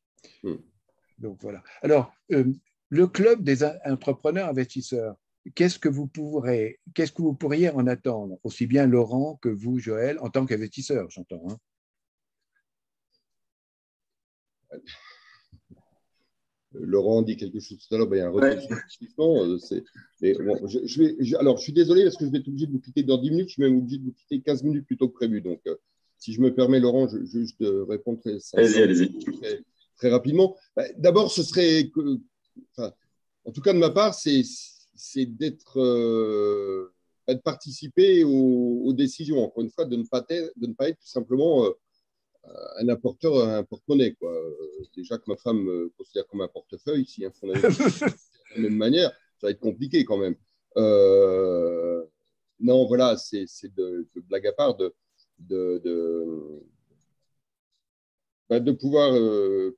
Donc, voilà. Alors, le club des entrepreneurs investisseurs, qu'est-ce que vous pourriez en attendre, aussi bien Laurent que vous, Joël, en tant qu'investisseur, j'entends, hein? Laurent dit quelque chose tout à l'heure, il y a un retour sur l'investissement. Bon, alors, je suis désolé parce que je vais être obligé de vous quitter dans 10 minutes. Je suis même obligé de vous quitter 15 minutes plus tôt que prévu. Donc, si je me permets, Laurent, juste de répondre très rapidement. D'abord, ce serait, en tout cas de ma part, c'est de participer aux décisions. Encore une fois, de ne pas être tout simplement un apporteur, un porte-monnaie, quoi. Déjà que ma femme me considère comme un portefeuille, si un fonds d'investissement de la même manière, ça va être compliqué quand même. non, voilà, c'est de blague à part de pouvoir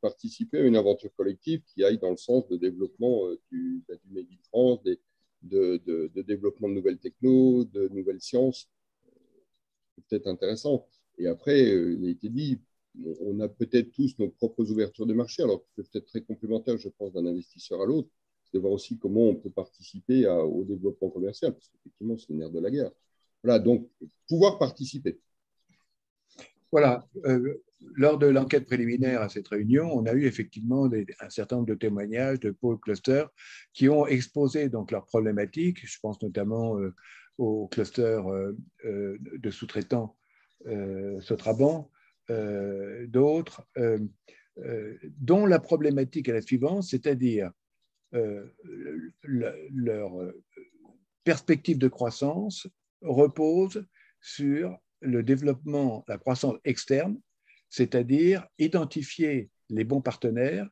participer à une aventure collective qui aille dans le sens de développement du Made in France, de développement de nouvelles technos, de nouvelles sciences. C'est peut-être intéressant. Et après, il a été dit, on a peut-être tous nos propres ouvertures de marché, alors que c'est peut-être très complémentaire, je pense, d'un investisseur à l'autre. C'est de voir aussi comment on peut participer au développement commercial, parce qu'effectivement, c'est le nerf de la guerre. Voilà, donc, pouvoir participer. Voilà. Lors de l'enquête préliminaire à cette réunion, on a eu effectivement un certain nombre de témoignages de pôles clusters qui ont exposé donc leurs problématiques. Je pense notamment au cluster de sous-traitants Sotraban, d'autres, dont la problématique est la suivante, c'est-à-dire leur perspective de croissance repose sur le développement, la croissance externe, c'est-à-dire identifier les bons partenaires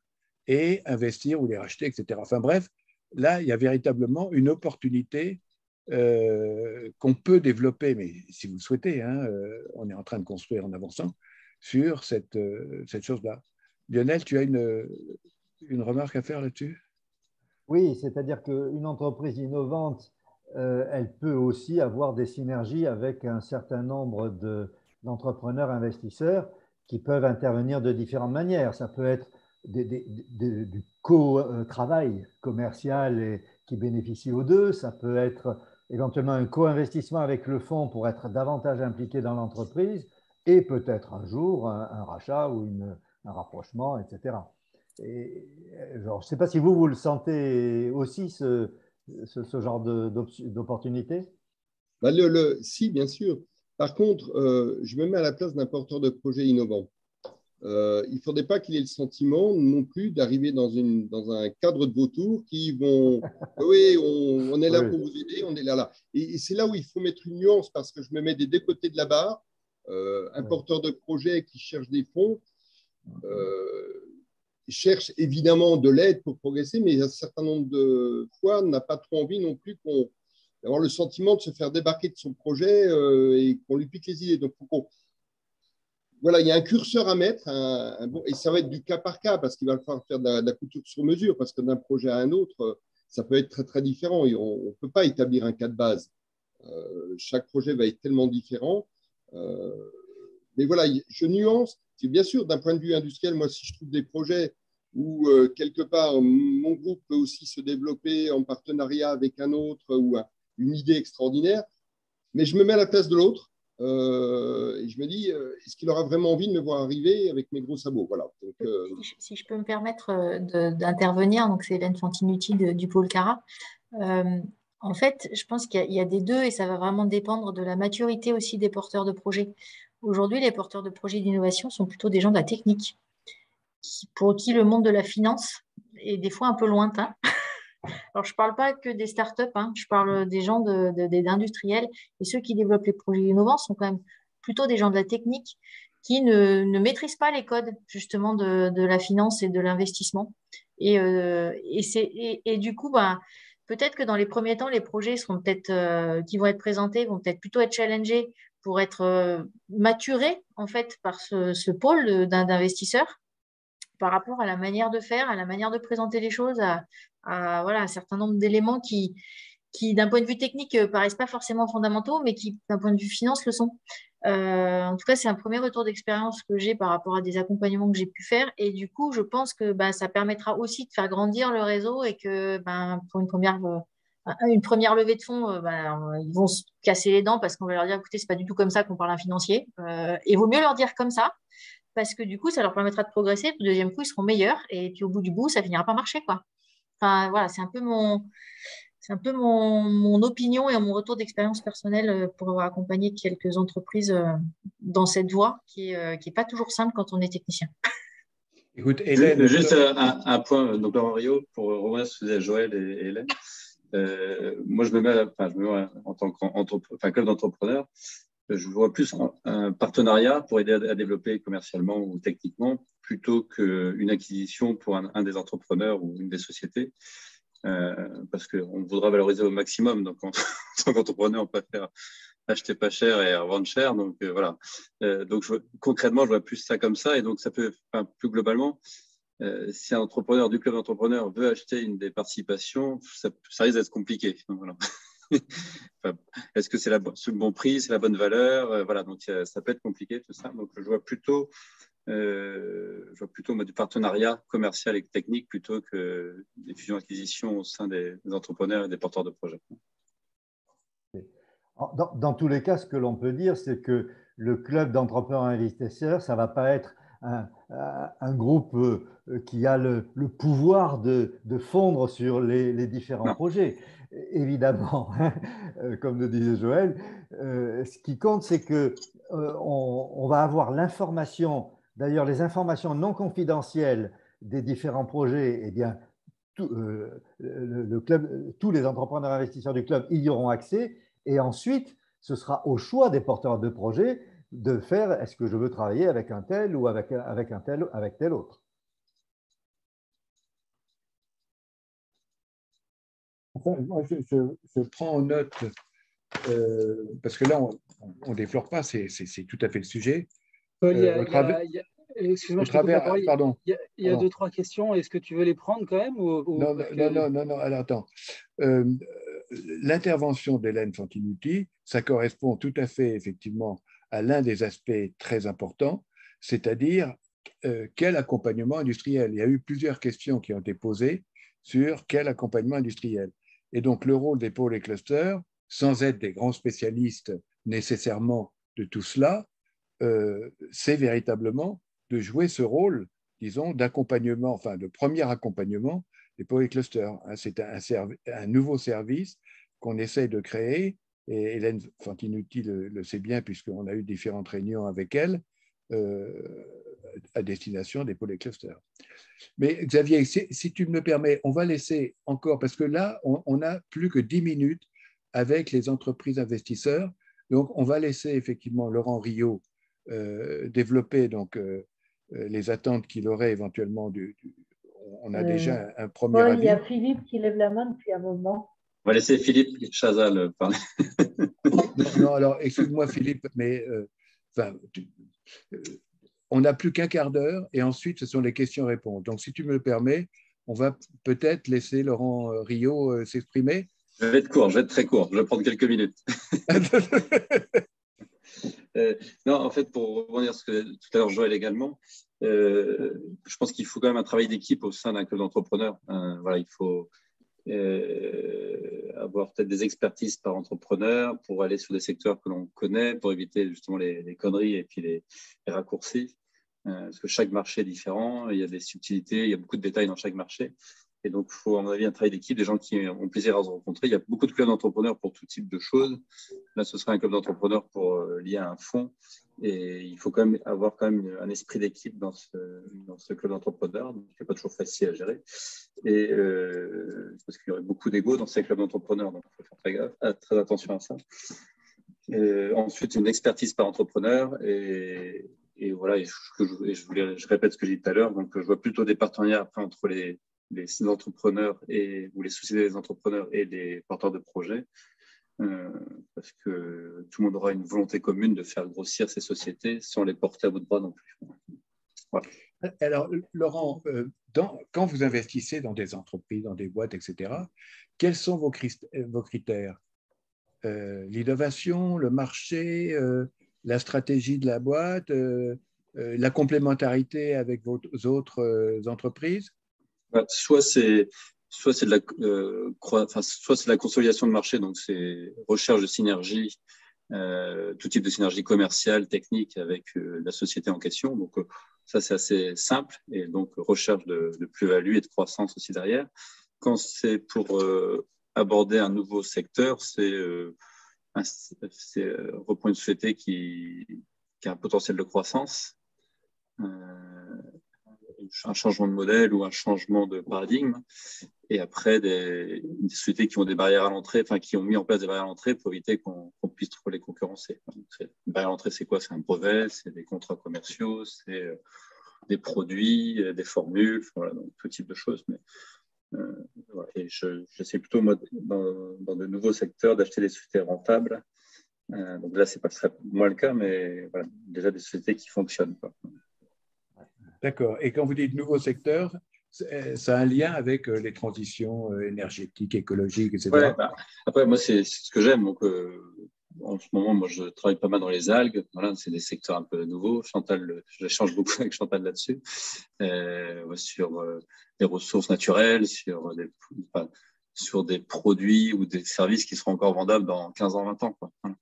et investir ou les racheter, etc. Enfin bref, là, il y a véritablement une opportunité qu'on peut développer, mais si vous le souhaitez, on est en train de construire en avançant sur cette chose-là. Lionel, tu as une remarque à faire là-dessus? Oui, c'est-à-dire qu'une entreprise innovante, elle peut aussi avoir des synergies avec un certain nombre d'entrepreneurs investisseurs qui peuvent intervenir de différentes manières. Ça peut être du co-travail commercial et qui bénéficie aux deux. Ça peut être éventuellement un co-investissement avec le fonds pour être davantage impliqué dans l'entreprise et peut-être un jour un rachat ou un rapprochement, etc. Et, genre, je ne sais pas si vous le sentez aussi, ce genre d'opportunité. Bah, si, bien sûr. Par contre, je me mets à la place d'un porteur de projet innovant. Il ne faudrait pas qu'il ait le sentiment non plus d'arriver dans un cadre de vautours qui vont oui, on est là pour vous aider, on est là. Et c'est là où il faut mettre une nuance parce que je me mets des deux côtés de la barre. Un porteur de projet qui cherche des fonds cherche évidemment de l'aide pour progresser, mais un certain nombre de fois n'a pas trop envie non plus d'avoir le sentiment de se faire débarquer de son projet et qu'on lui pique les idées. Donc, voilà, il y a un curseur à mettre, et ça va être du cas par cas parce qu'il va falloir faire de la couture sur mesure parce que d'un projet à un autre, ça peut être très, très différent. Et on ne peut pas établir un cas de base. Chaque projet va être tellement différent. Mais voilà, je nuance. C'est bien sûr, d'un point de vue industriel, moi, si je trouve des projets où, quelque part, mon groupe peut aussi se développer en partenariat avec un autre ou une idée extraordinaire, mais je me mets à la place de l'autre et je me dis, est-ce qu'il aura vraiment envie de me voir arriver avec mes gros sabots? Voilà. Donc, si je peux me permettre d'intervenir, donc c'est Hélène Fantinucci du pôle Cara. En fait, je pense qu'il y a des deux et ça va vraiment dépendre de la maturité aussi des porteurs de projets. Aujourd'hui, les porteurs de projets d'innovation sont plutôt des gens de la technique, pour qui le monde de la finance est des fois un peu lointain. Alors, je ne parle pas que des startups, je parle des gens des industriels. Et ceux qui développent les projets innovants sont quand même plutôt des gens de la technique qui ne maîtrisent pas les codes, justement, de la finance et de l'investissement. Et du coup, peut-être que dans les premiers temps, les projets seront peut-être qui vont être présentés vont peut-être plutôt être challengés pour être maturés en fait par ce pôle d'investisseurs par rapport à la manière de faire, à la manière de présenter les choses, à voilà, un certain nombre d'éléments qui d'un point de vue technique, paraissent pas forcément fondamentaux, mais qui, d'un point de vue finance, le sont. En tout cas, c'est un premier retour d'expérience que j'ai par rapport à des accompagnements que j'ai pu faire. Et du coup, je pense que ça permettra aussi de faire grandir le réseau et que pour une première levée de fonds, ils vont se casser les dents parce qu'on va leur dire, écoutez, c'est pas du tout comme ça qu'on parle à un financier. Et il vaut mieux leur dire comme ça parce que du coup, ça leur permettra de progresser. Le deuxième coup, ils seront meilleurs. Et puis au bout du bout, ça finira par marcher, quoi. Enfin, voilà, c'est un peu mon opinion et mon retour d'expérience personnelle pour avoir accompagné quelques entreprises dans cette voie qui est pas toujours simple quand on est technicien. Écoute, Hélène, juste un point, donc Laurent Rio, pour revenir sur ce que disaient Joël et Hélène. Moi, je me mets en tant que club d'entrepreneur. Je vois plus un partenariat pour aider à développer commercialement ou techniquement plutôt qu'une acquisition pour un des entrepreneurs ou une des sociétés parce qu'on voudra valoriser au maximum. Donc, en tant qu'entrepreneur, on peut faire acheter pas cher et revendre cher. Donc, voilà. Donc, concrètement, je vois plus ça comme ça. Et donc, ça peut, enfin, plus globalement, si un entrepreneur du club d'entrepreneurs veut acheter une des participations, ça risque d'être compliqué. Donc, voilà. Enfin, est-ce que c'est le bon prix, c'est la bonne valeur? Voilà, donc ça peut être compliqué tout ça. Donc, je vois plutôt du partenariat commercial et technique plutôt que des fusions-acquisitions au sein des entrepreneurs et des porteurs de projets. Dans tous les cas, ce que l'on peut dire, c'est que le club d'entrepreneurs investisseurs, ça ne va pas être un groupe qui a le pouvoir de fondre sur les différents projets. Évidemment, comme le disait Joël, ce qui compte, c'est qu'on va avoir l'information, d'ailleurs les informations non confidentielles des différents projets, eh bien, le club, tous les entrepreneurs investisseurs du club y auront accès. Et ensuite, ce sera au choix des porteurs de projets de faire est-ce que je veux travailler avec un tel ou avec tel autre. Enfin, moi, je prends en note, parce que là, on ne déflore pas, c'est tout à fait le sujet. Excuse-moi, je te coupe la parole. Pardon. Il y a 2-3 questions. Est-ce que tu veux les prendre quand même Non. Alors, attends. L'intervention d'Hélène Fantinuti, ça correspond tout à fait, effectivement, à l'un des aspects très importants, c'est-à-dire quel accompagnement industriel. Il y a eu plusieurs questions qui ont été posées sur quel accompagnement industriel. Et donc, le rôle des pôles et clusters, sans être des grands spécialistes nécessairement de tout cela, c'est véritablement de jouer ce rôle, disons, d'accompagnement, enfin de premier accompagnement des pôles et clusters. C'est un nouveau service qu'on essaye de créer, et Hélène Fantinuti le sait bien puisqu'on a eu différentes réunions avec elle à destination des pôles et clusters. Mais Xavier, si tu me le permets, on va laisser encore, parce que là, on n'a plus que 10 minutes avec les entreprises investisseurs, donc on va laisser effectivement Laurent Riot développer donc, les attentes qu'il aurait éventuellement on a déjà un premier avis. Il y a Philippe qui lève la main depuis un moment. On va laisser Philippe Chazal parler. Non, alors, excuse-moi Philippe, mais on n'a plus qu'un quart d'heure et ensuite, ce sont les questions-réponses. Donc, si tu me le permets, on va peut-être laisser Laurent Riot s'exprimer. Je vais être court, je vais être très court. Je vais prendre quelques minutes. Non, en fait, pour rebondir sur ce que tout à l'heure Joël également, je pense qu'il faut quand même un travail d'équipe au sein d'un club d'entrepreneurs. Voilà, il faut avoir peut-être des expertises par entrepreneur pour aller sur des secteurs que l'on connaît, pour éviter justement les conneries et puis les raccourcis. Parce que chaque marché est différent, il y a des subtilités, il y a beaucoup de détails dans chaque marché. Et donc, il faut, à mon avis, un travail d'équipe, des gens qui ont plaisir à se rencontrer. Il y a beaucoup de clubs d'entrepreneurs pour tout type de choses. Là, ce sera un club d'entrepreneurs lié à un fonds. Et il faut quand même avoir un esprit d'équipe dans ce club d'entrepreneurs. Donc, ce n'est pas toujours facile à gérer. Et parce qu'il y aurait beaucoup d'ego dans ces clubs d'entrepreneurs. Donc, il faut faire très attention à ça. Ensuite, une expertise par entrepreneur. Et voilà, je répète ce que j'ai dit tout à l'heure. Donc, je vois plutôt des partenariats après entre les entrepreneurs ou les sociétés des entrepreneurs et des porteurs de projets, parce que tout le monde aura une volonté commune de faire grossir ces sociétés sans les porter à bout de bras non plus. Voilà. Alors, Laurent, quand vous investissez dans des entreprises, dans des boîtes, etc., quels sont vos critères? L'innovation, le marché, la stratégie de la boîte, la complémentarité avec vos autres entreprises? Soit c'est de la consolidation de marché, donc c'est recherche de synergie, tout type de synergie commerciale, technique avec la société en question. Donc ça, c'est assez simple, et donc recherche de plus-value et de croissance aussi derrière. Quand c'est pour aborder un nouveau secteur, c'est reprendre une société qui a un potentiel de croissance, un changement de modèle ou un changement de paradigme, et après des sociétés qui ont des barrières à l'entrée, enfin qui ont mis en place des barrières à l'entrée pour éviter qu'on puisse trop les concurrencer. Une barrière à l'entrée, c'est quoi? C'est un brevet, c'est des contrats commerciaux, c'est des produits, des formules, voilà, donc tout type de choses. Mais Voilà. Et j'essaie plutôt, moi, dans de nouveaux secteurs, d'acheter des sociétés rentables. Donc là, ce serait moins le cas, mais voilà, déjà des sociétés qui fonctionnent, quoi. D'accord. Et quand vous dites nouveau secteur, ça a un lien avec les transitions énergétiques, écologiques, etc. Ouais, bah, après, moi, c'est ce que j'aime. Donc, en ce moment, moi, je travaille pas mal dans les algues. Voilà, c'est des secteurs un peu nouveaux. Chantal, j'échange beaucoup avec Chantal là-dessus, sur des ressources naturelles, sur des produits ou des services qui seront encore vendables dans 15 ans, 20 ans, quoi. Voilà.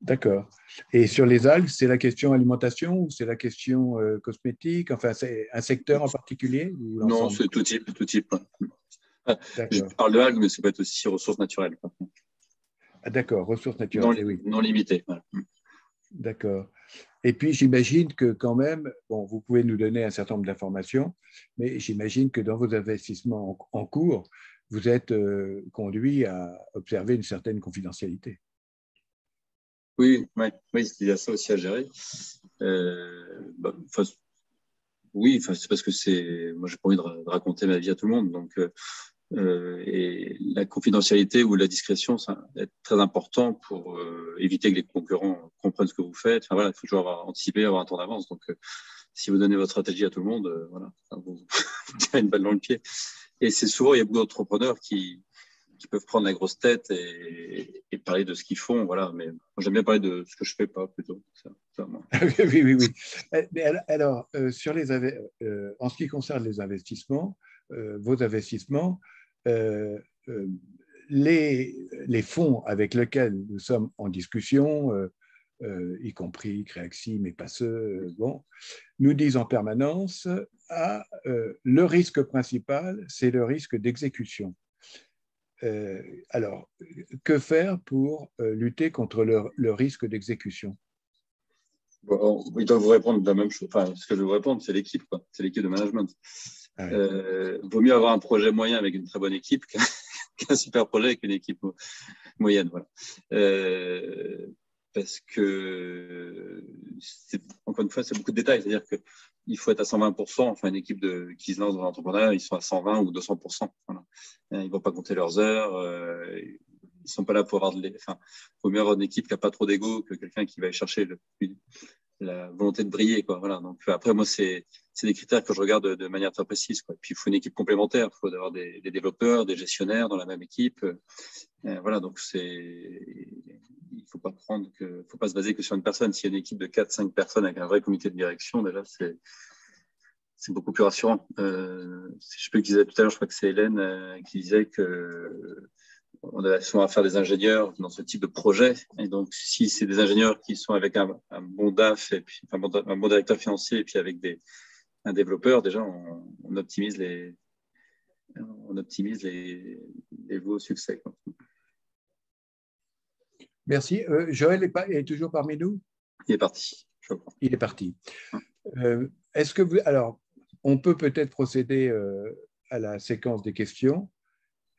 D'accord. Et sur les algues, c'est la question alimentation ou c'est la question cosmétique? Enfin, c'est un secteur en particulier ou Non, l'ensemble? c'est tout type, tout type. Je D'accord. parle de algues, mais ça peut être aussi ressources naturelles, quoi. Ah, d'accord, ressources naturelles, oui. Non limitées. Voilà. D'accord. Et puis, j'imagine que quand même, bon, vous pouvez nous donner un certain nombre d'informations, mais j'imagine que dans vos investissements en cours, vous êtes conduit à observer une certaine confidentialité. Oui, il y a ça aussi à gérer. Oui, c'est parce que moi, j'ai pas envie de raconter ma vie à tout le monde, donc. Et la confidentialité ou la discrétion, ça va être très important pour éviter que les concurrents comprennent ce que vous faites. Enfin, voilà, il faut toujours anticiper, avoir un temps d'avance. Donc, si vous donnez votre stratégie à tout le monde, voilà, vous tirez une balle dans le pied. Et c'est souvent, il y a beaucoup d'entrepreneurs qui peuvent prendre la grosse tête et parler de ce qu'ils font. Voilà. Mais moi, j'aime bien parler de ce que je fais pas, plutôt. Moi. Oui. Mais alors, en ce qui concerne les investissements, vos investissements, les fonds avec lesquels nous sommes en discussion, y compris Créaxi, mais pas ceux, nous disent en permanence le risque principal, c'est le risque d'exécution. Alors, que faire pour lutter contre le risque d'exécution? Bon, ils doivent vous répondre de la même chose. Enfin, ce que je vais vous répondre, c'est l'équipe, quoi. C'est l'équipe de management. Ah oui. Vaut mieux avoir un projet moyen avec une très bonne équipe qu'un super projet avec une équipe moyenne. Voilà. Parce que, encore une fois, c'est beaucoup de détails. C'est-à-dire qu'il faut être à 120%. Enfin, une équipe qui se lance dans l'entrepreneuriat, ils sont à 120 ou 200%. Voilà. Ils ne vont pas compter leurs heures. Ils ne sont pas là pour avoir il faut mieux avoir une équipe qui n'a pas trop d'ego que quelqu'un qui va aller chercher la volonté de briller, quoi. Voilà. Donc, après, moi, c'est des critères que je regarde de manière très précise, quoi. Puis, il faut une équipe complémentaire. Il faut avoir des développeurs, des gestionnaires dans la même équipe. Voilà. Donc, il faut pas se baser que sur une personne. S'il y a une équipe de 4-5 personnes avec un vrai comité de direction, déjà, c'est beaucoup plus rassurant. Je peux le dire tout à l'heure, je crois que c'est Hélène qui disait que on a souvent affaire à des ingénieurs dans ce type de projet. Et donc, si c'est des ingénieurs qui sont avec un bon DAF, et puis un bon directeur financier, et puis avec un développeur, déjà, on optimise les vos succès, quoi. Merci. Joël est toujours parmi nous? Il est parti. Il est parti. Est-ce que alors, on peut peut-être procéder à la séquence des questions.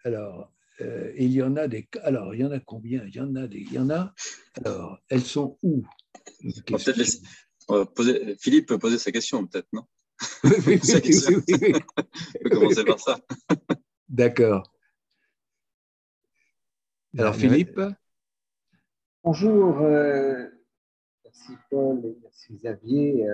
Alors, il y en a alors, il y en a combien? Il y en a. Alors, elles sont où? Philippe peut poser sa question, peut-être, non? Oui. On peut commencer par ça. D'accord. Alors, Philippe? Bonjour, merci Paul et merci Xavier.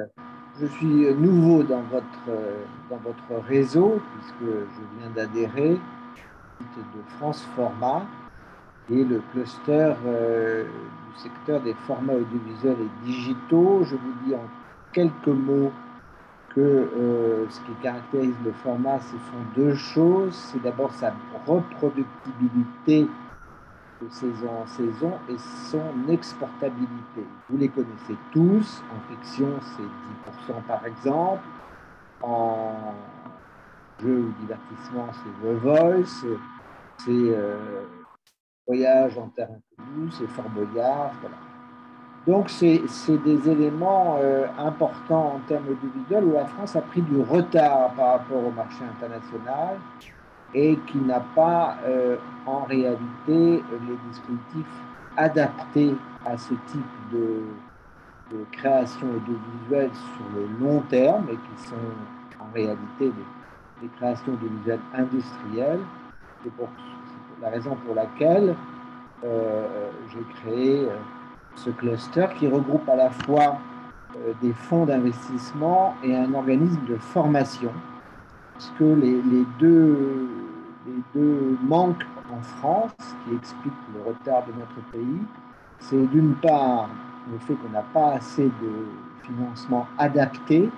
Je suis nouveau dans votre réseau puisque je viens d'adhérer au site de France Format et le cluster du secteur des formats audiovisuels et digitaux. Je vous dis en quelques mots que ce qui caractérise le format, ce sont deux choses. C'est d'abord sa reproductibilité de saison en saison et son exportabilité. Vous les connaissez tous. En fiction, c'est 10% par exemple. En jeu ou divertissement, c'est The Voice. C'est Voyage en terre inconnue, c'est Fort Boyard. Voilà. Donc, c'est des éléments importants en termes audiovisuels où la France a pris du retard par rapport au marché international et qui n'a pas en réalité les dispositifs adaptés à ce type de création audiovisuelle sur le long terme et qui sont en réalité les créations audiovisuelles industrielles. C'est la raison pour laquelle j'ai créé ce cluster qui regroupe à la fois des fonds d'investissement et un organisme de formation. Parce que les deux manques en France qui expliquent le retard de notre pays, c'est d'une part le fait qu'on n'a pas assez de financement adapté.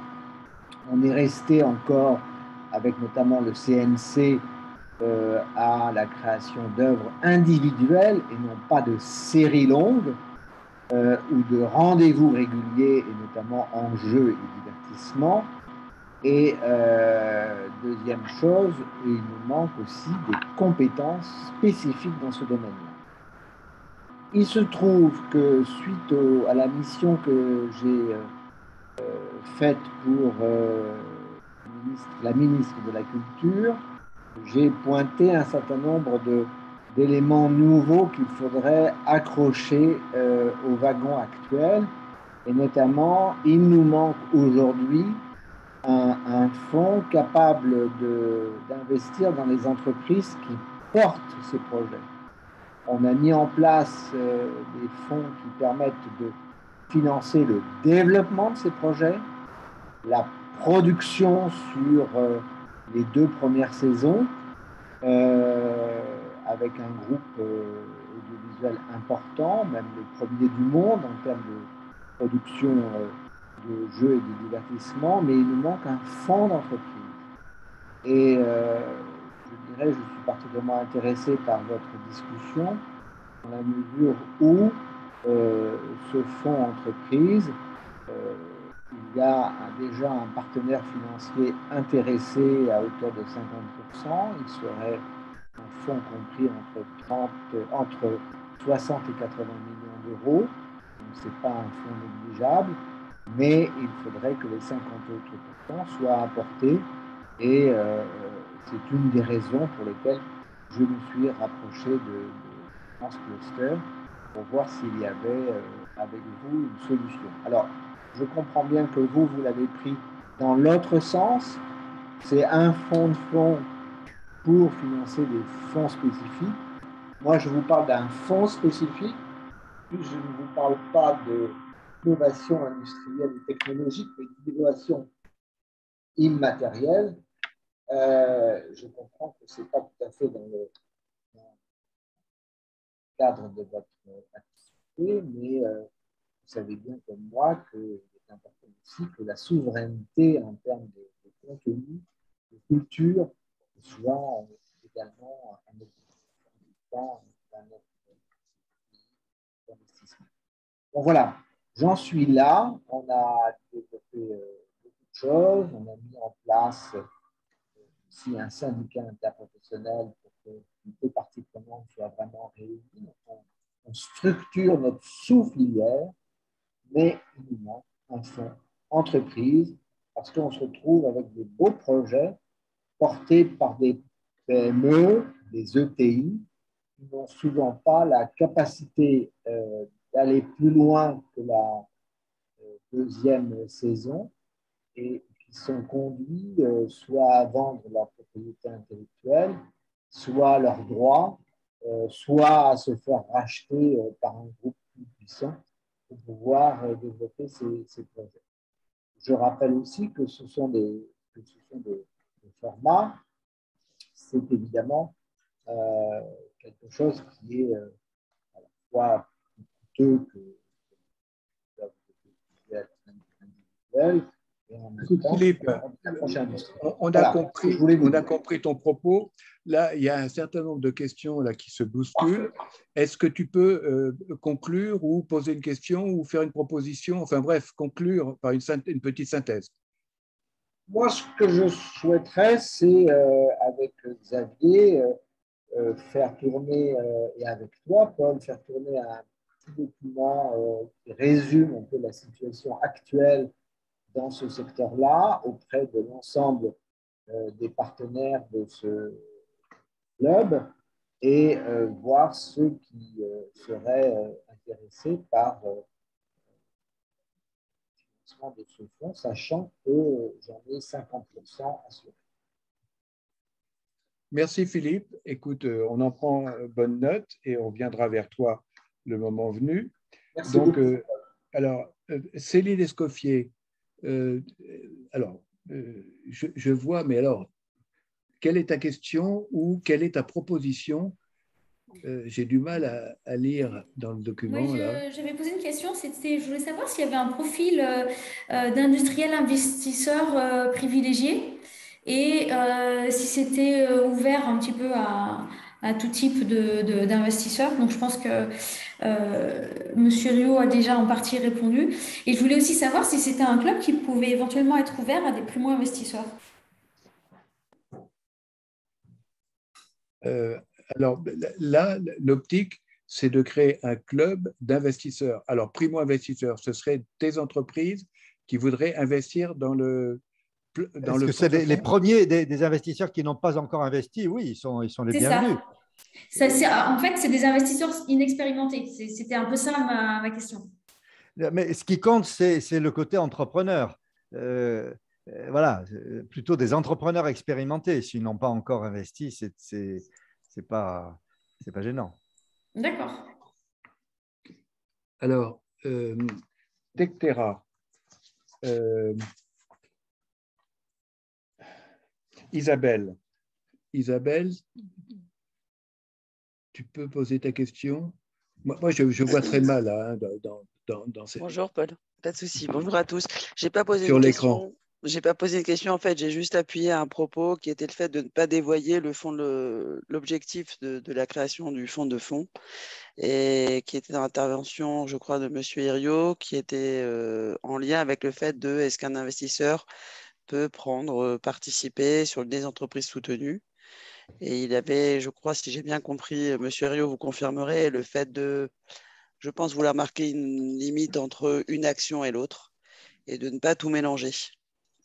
On est resté encore, avec notamment le CNC, à la création d'œuvres individuelles et non pas de séries longues ou de rendez-vous réguliers, et notamment en jeu et divertissement. Et deuxième chose, il nous manque aussi des compétences spécifiques dans ce domaine-là. Il se trouve que suite à la mission que j'ai faite pour la ministre de la Culture, j'ai pointé un certain nombre d'éléments nouveaux qu'il faudrait accrocher au wagon actuel. Et notamment, il nous manque aujourd'hui un fonds capable d'investir dans les entreprises qui portent ces projets. On a mis en place des fonds qui permettent de financer le développement de ces projets, la production sur les 2 premières saisons, avec un groupe audiovisuel important, même le premier du monde en termes de production de jeux et de divertissement, mais il nous manque un fonds d'entreprise. Et je dirais, je suis particulièrement intéressé par votre discussion, dans la mesure où ce fonds entreprise, il y a déjà un partenaire financier intéressé à hauteur de 50%. Il serait un fonds compris entre 60 et 80 millions d'euros. Donc, ce n'est pas un fonds négligeable, mais il faudrait que les 50 autres % soient apportés. Et c'est une des raisons pour lesquelles je me suis rapproché de France Cluster pour voir s'il y avait avec vous une solution. Alors, je comprends bien que vous l'avez pris dans l'autre sens. C'est un fonds pour financer des fonds spécifiques. Moi, je vous parle d'un fonds spécifique. Je ne vous parle pas d'innovation industrielle ou technologique, mais d'innovation immatérielle. Je comprends que ce n'est pas tout à fait dans le cadre de votre activité, mais vous savez bien comme moi qu'il est important aussi que la souveraineté en termes de contenu, de culture, soit également un objectif d'investissement. Bon, voilà, j'en suis là. On a développé beaucoup de choses. On a mis en place aussi un syndicat interprofessionnel pour que toutes les parties prenantes soient vraiment réunies. On structure notre sous-filière, mais il nous manque un fonds entreprise parce qu'on se retrouve avec des beaux projets portés par des PME, des ETI, qui n'ont souvent pas la capacité d'aller plus loin que la deuxième saison et qui sont conduits soit à vendre leur propriété intellectuelle, soit leurs droits, soit à se faire racheter par un groupe plus puissant pour pouvoir développer ces projets. Je rappelle aussi que ce sont des formats, c'est évidemment quelque chose qui est à la fois plus coûteux que individuel. Philippe, on a compris ton propos. Là, il y a un certain nombre de questions là, qui se bousculent. Est-ce que tu peux conclure ou poser une question ou faire une proposition, enfin bref, conclure par une petite synthèse? Moi, ce que je souhaiterais, c'est avec Xavier faire tourner, et avec toi, Paul, faire tourner un petit document qui résume un peu la situation actuelle dans ce secteur-là auprès de l'ensemble des partenaires de ce club et voir ceux qui seraient intéressés par le financement de ce fonds, sachant que j'en ai 50% assuré. Merci Philippe. Écoute, on en prend bonne note et on viendra vers toi le moment venu. Merci Donc, beaucoup. alors, Céline Escoffier, je vois, mais alors, quelle est ta question ou quelle est ta proposition? J'ai du mal à lire dans le document. Oui, là. j'avais posé une question, je voulais savoir s'il y avait un profil d'industriel investisseur privilégié et si c'était ouvert un petit peu à tout type d'investisseurs. Donc je pense que Monsieur Rio a déjà en partie répondu. Et je voulais aussi savoir si c'était un club qui pouvait éventuellement être ouvert à des primo-investisseurs. Alors là, l'optique, c'est de créer un club d'investisseurs. Alors, primo-investisseurs, ce seraient des entreprises qui voudraient investir dans le Est-ce que c'est les premiers des investisseurs qui n'ont pas encore investi? Oui, ils sont les bienvenus. En fait, c'est des investisseurs inexpérimentés. C'était un peu ça ma question. Mais ce qui compte, c'est le côté entrepreneur. Voilà, plutôt des entrepreneurs expérimentés. S'ils n'ont pas encore investi, c'est pas gênant. D'accord. Alors, Tectera, Isabelle, tu peux poser ta question? Moi je vois très mal là, dans cette... Bonjour Paul, pas de souci. Bonjour à tous. J'ai pas posé Sur une l'écran. question. J'ai pas posé une question, en fait, j'ai juste appuyé à un propos qui était le fait de ne pas dévoyer l'objectif de la création du fonds de fonds et qui était dans l'intervention, je crois, de M. Herriot, qui était en lien avec le fait de est-ce qu'un investisseur peut participer sur des entreprises soutenues. Et il avait, je crois, si j'ai bien compris, M. Herriot, vous confirmerez le fait de, je pense, vouloir marquer une limite entre une action et l'autre et de ne pas tout mélanger.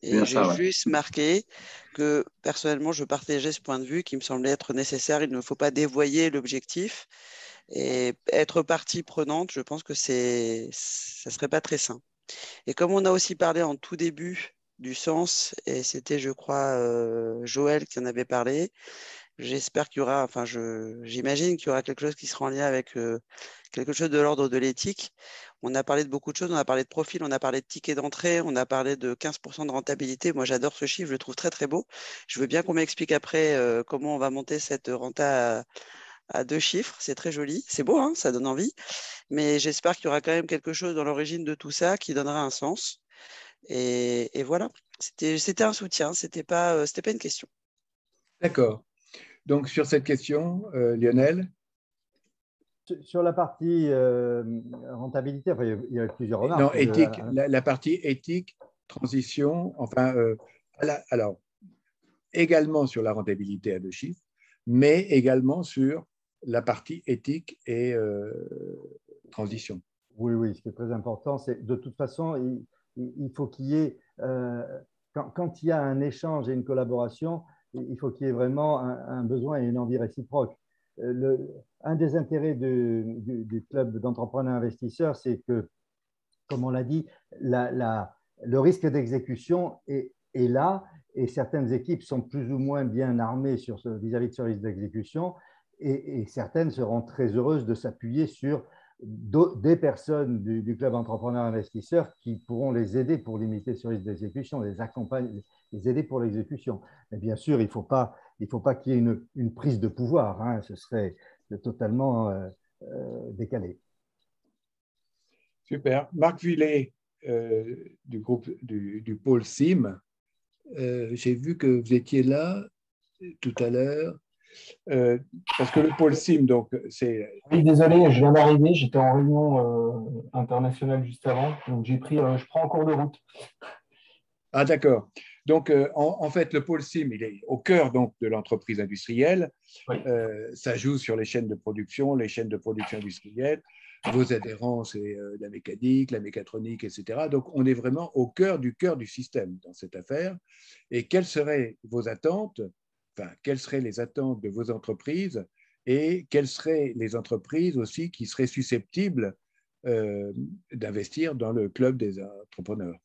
Et j'ai juste marqué que personnellement, je partageais ce point de vue qui me semblait être nécessaire. Il ne faut pas dévoyer l'objectif et être partie prenante. Je pense que ça ne serait pas très sain. Et comme on a aussi parlé en tout début du sens, et c'était, je crois, Joël qui en avait parlé, j'espère qu'il y aura, enfin, j'imagine qu'il y aura quelque chose qui sera en lien avec quelque chose de l'ordre de l'éthique. On a parlé de beaucoup de choses, on a parlé de profil, on a parlé de tickets d'entrée, on a parlé de 15% de rentabilité. Moi, j'adore ce chiffre, je le trouve très, très beau. Je veux bien qu'on m'explique après comment on va monter cette renta à 2 chiffres. C'est très joli, c'est beau, hein, ça donne envie. Mais j'espère qu'il y aura quand même quelque chose dans l'origine de tout ça qui donnera un sens. Et voilà, c'était un soutien, c'était pas une question. D'accord. Donc, sur cette question, Lionel? Sur la partie rentabilité, enfin, il y a plusieurs remarques. Non, éthique, la partie éthique, transition, enfin, alors, également sur la rentabilité à 2 chiffres, mais également sur la partie éthique et transition. Oui, ce qui est très important, c'est de toute façon, il faut qu'il y ait, quand il y a un échange et une collaboration, il faut qu'il y ait vraiment un besoin et une envie réciproque. Un des intérêts du club d'entrepreneurs investisseurs, c'est que, comme on l'a dit, le risque d'exécution est là et certaines équipes sont plus ou moins bien armées vis-à-vis de ce risque d'exécution et certaines seront très heureuses de s'appuyer sur des personnes du club entrepreneur investisseur qui pourront les aider pour limiter ce risque d'exécution, les accompagner, les aider pour l'exécution. Mais bien sûr, il ne faut pas qu'il y ait une prise de pouvoir, hein, ce serait totalement décalé. Super. Marc Villet, du groupe du pôle SIM, j'ai vu que vous étiez là tout à l'heure. Parce que le pôle SIM, donc, c'est... Oui, désolé, je viens d'arriver, j'étais en réunion internationale juste avant, donc je prends en cours de route. Ah, d'accord. Donc, en fait, le pôle SIM, il est au cœur donc, de l'entreprise industrielle. Oui. Ça joue sur les chaînes de production industrielle. Vos adhérents, c'est la mécanique, la mécatronique, etc. Donc, on est vraiment au cœur du système dans cette affaire. Et quelles seraient vos attentes? Enfin, quelles seraient les attentes de vos entreprises et quelles seraient les entreprises aussi qui seraient susceptibles d'investir dans le club des entrepreneurs?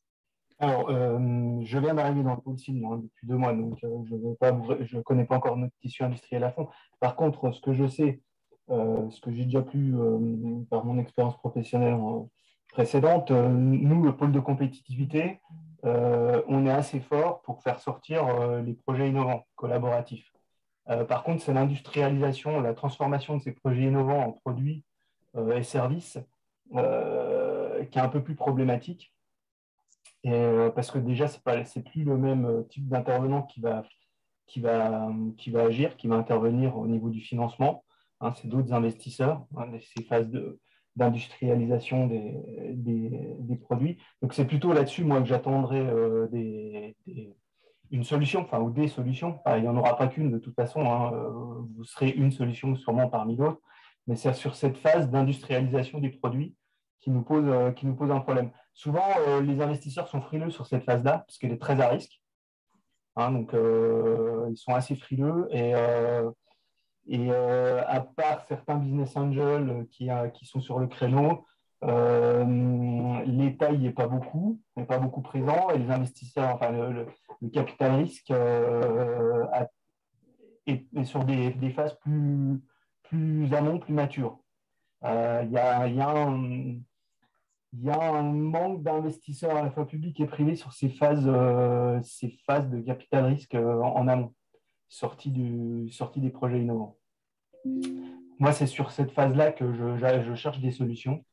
Alors, je viens d'arriver dans le pôle Sud depuis 2 mois, donc je ne connais pas encore notre tissu industriel à fond. Par contre, ce que je sais, ce que j'ai déjà pu par mon expérience professionnelle précédente, nous, le pôle de compétitivité, on est assez fort pour faire sortir les projets innovants, collaboratifs. Par contre, c'est l'industrialisation, la transformation de ces projets innovants en produits et services qui est un peu plus problématique. Parce que déjà, c'est plus le même type d'intervenant qui va agir, qui va intervenir au niveau du financement. Hein, c'est d'autres investisseurs, hein, ces phases d'industrialisation des produits. Donc, c'est plutôt là-dessus, moi, que j'attendrai une solution, enfin, ou des solutions. Enfin, il n'y en aura pas qu'une de toute façon. Hein, vous serez une solution sûrement parmi d'autres. Mais c'est sur cette phase d'industrialisation des produits qui nous pose un problème. Souvent, les investisseurs sont frileux sur cette phase-là, parce qu'elle est très à risque. Hein, donc, ils sont assez frileux. Et à part certains business angels qui sont sur le créneau, l'État n'y est pas beaucoup présent. Et les investisseurs, enfin, le capital risque est sur des phases plus amont, plus matures. Il y a un manque d'investisseurs à la fois publics et privés sur ces phases de capital risque en amont, sortie des projets innovants. Moi, c'est sur cette phase-là que je cherche des solutions.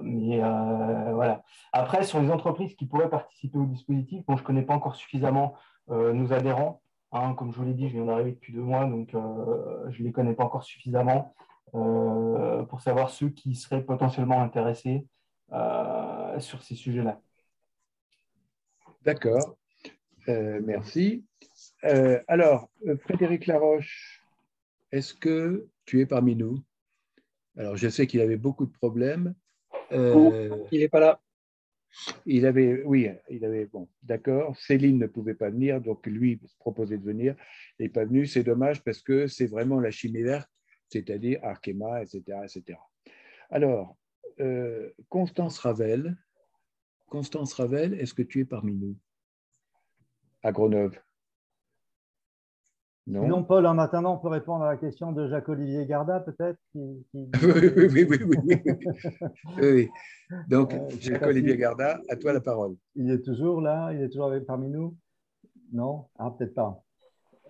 Mais voilà. Après, sur les entreprises qui pourraient participer au dispositif, bon, je ne connais pas encore suffisamment nos adhérents. Hein, comme je vous l'ai dit, je viens d'arriver depuis 2 mois, donc je ne les connais pas encore suffisamment pour savoir ceux qui seraient potentiellement intéressés sur ces sujets-là. D'accord, merci. Alors, Frédéric Laroche, est-ce que tu es parmi nous? Alors, je sais qu'il avait beaucoup de problèmes. Il n'est pas là. Bon, d'accord. Céline ne pouvait pas venir, donc lui se proposait de venir. Il n'est pas venu, c'est dommage parce que c'est vraiment la chimie verte, c'est-à-dire Arkema, etc., etc. Alors, Constance Ravel, est-ce que tu es parmi nous à Grenoble? Non. Sinon, Paul, en attendant, on peut répondre à la question de Jacques-Olivier Garda, peut-être Oui. Donc, Jacques-Olivier Garda, à toi la parole. Il est toujours là? Il est toujours parmi nous? Non? Ah, peut-être pas.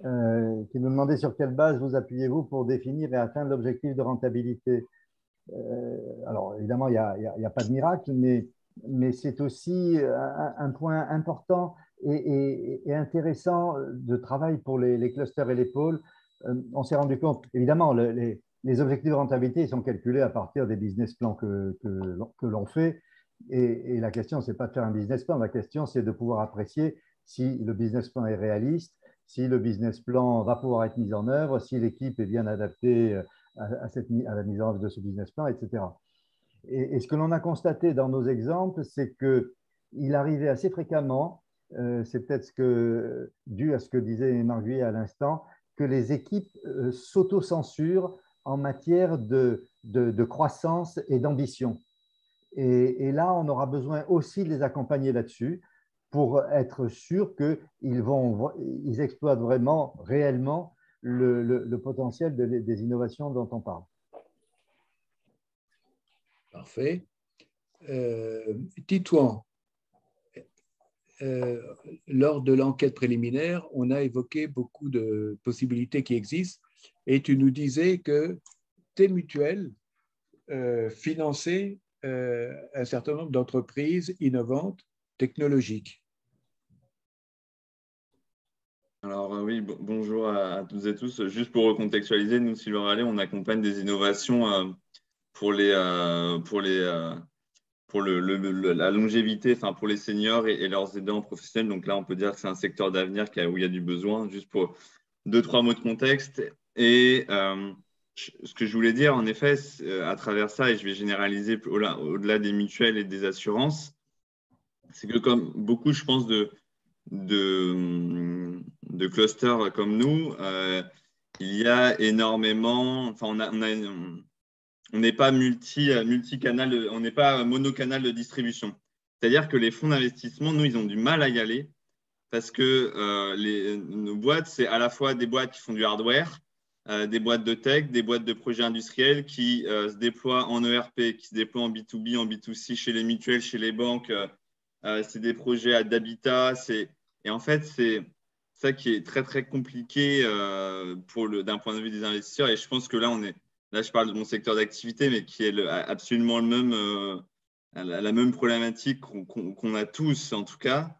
Qui nous demandait sur quelle base vous appuyez-vous pour définir et atteindre l'objectif de rentabilité. Alors, évidemment, il n'y a pas de miracle, mais c'est aussi un point important et intéressant de travail pour les clusters et les pôles. On s'est rendu compte, évidemment, les objectifs de rentabilité ils sont calculés à partir des business plans que l'on fait. Et la question, ce n'est pas de faire un business plan, la question, c'est de pouvoir apprécier si le business plan est réaliste, si le business plan va pouvoir être mis en œuvre, si l'équipe est bien adaptée à la mise en œuvre de ce business plan, etc. Et ce que l'on a constaté dans nos exemples, c'est qu'il arrivait assez fréquemment, c'est peut-être dû à ce que disait Marc Guyet à l'instant, que les équipes s'auto-censurent en matière de croissance et d'ambition. Et là, on aura besoin aussi de les accompagner là-dessus pour être sûr qu'ils exploitent vraiment, réellement, le potentiel des innovations dont on parle. Parfait. Titouan, lors de l'enquête préliminaire, on a évoqué beaucoup de possibilités qui existent et tu nous disais que tes mutuelles finançaient un certain nombre d'entreprises innovantes technologiques. Alors oui, bonjour à toutes et tous. Juste pour recontextualiser, nous, Silver Valley, on accompagne des innovations pour la longévité, enfin pour les seniors et leurs aidants professionnels. Donc là, on peut dire que c'est un secteur d'avenir où il y a du besoin, juste pour 2-3 mots de contexte. Et ce que je voulais dire, en effet, à travers ça, et je vais généraliser au-delà des mutuelles et des assurances, c'est que comme beaucoup, je pense, de clusters comme nous, il y a énormément, enfin on n'est pas multicanal, on n'est pas monocanal de distribution. C'est-à-dire que les fonds d'investissement, nous, ils ont du mal à y aller parce que nos boîtes, c'est à la fois des boîtes qui font du hardware, des boîtes de tech, des boîtes de projets industriels qui se déploient en ERP, qui se déploient en B2B, en B2C, chez les mutuelles, chez les banques. C'est des projets d'habitat. Et en fait, c'est ça qui est très, très compliqué d'un point de vue des investisseurs. Et je pense que là, je parle de mon secteur d'activité, mais qui est absolument la même problématique qu'on a tous, en tout cas.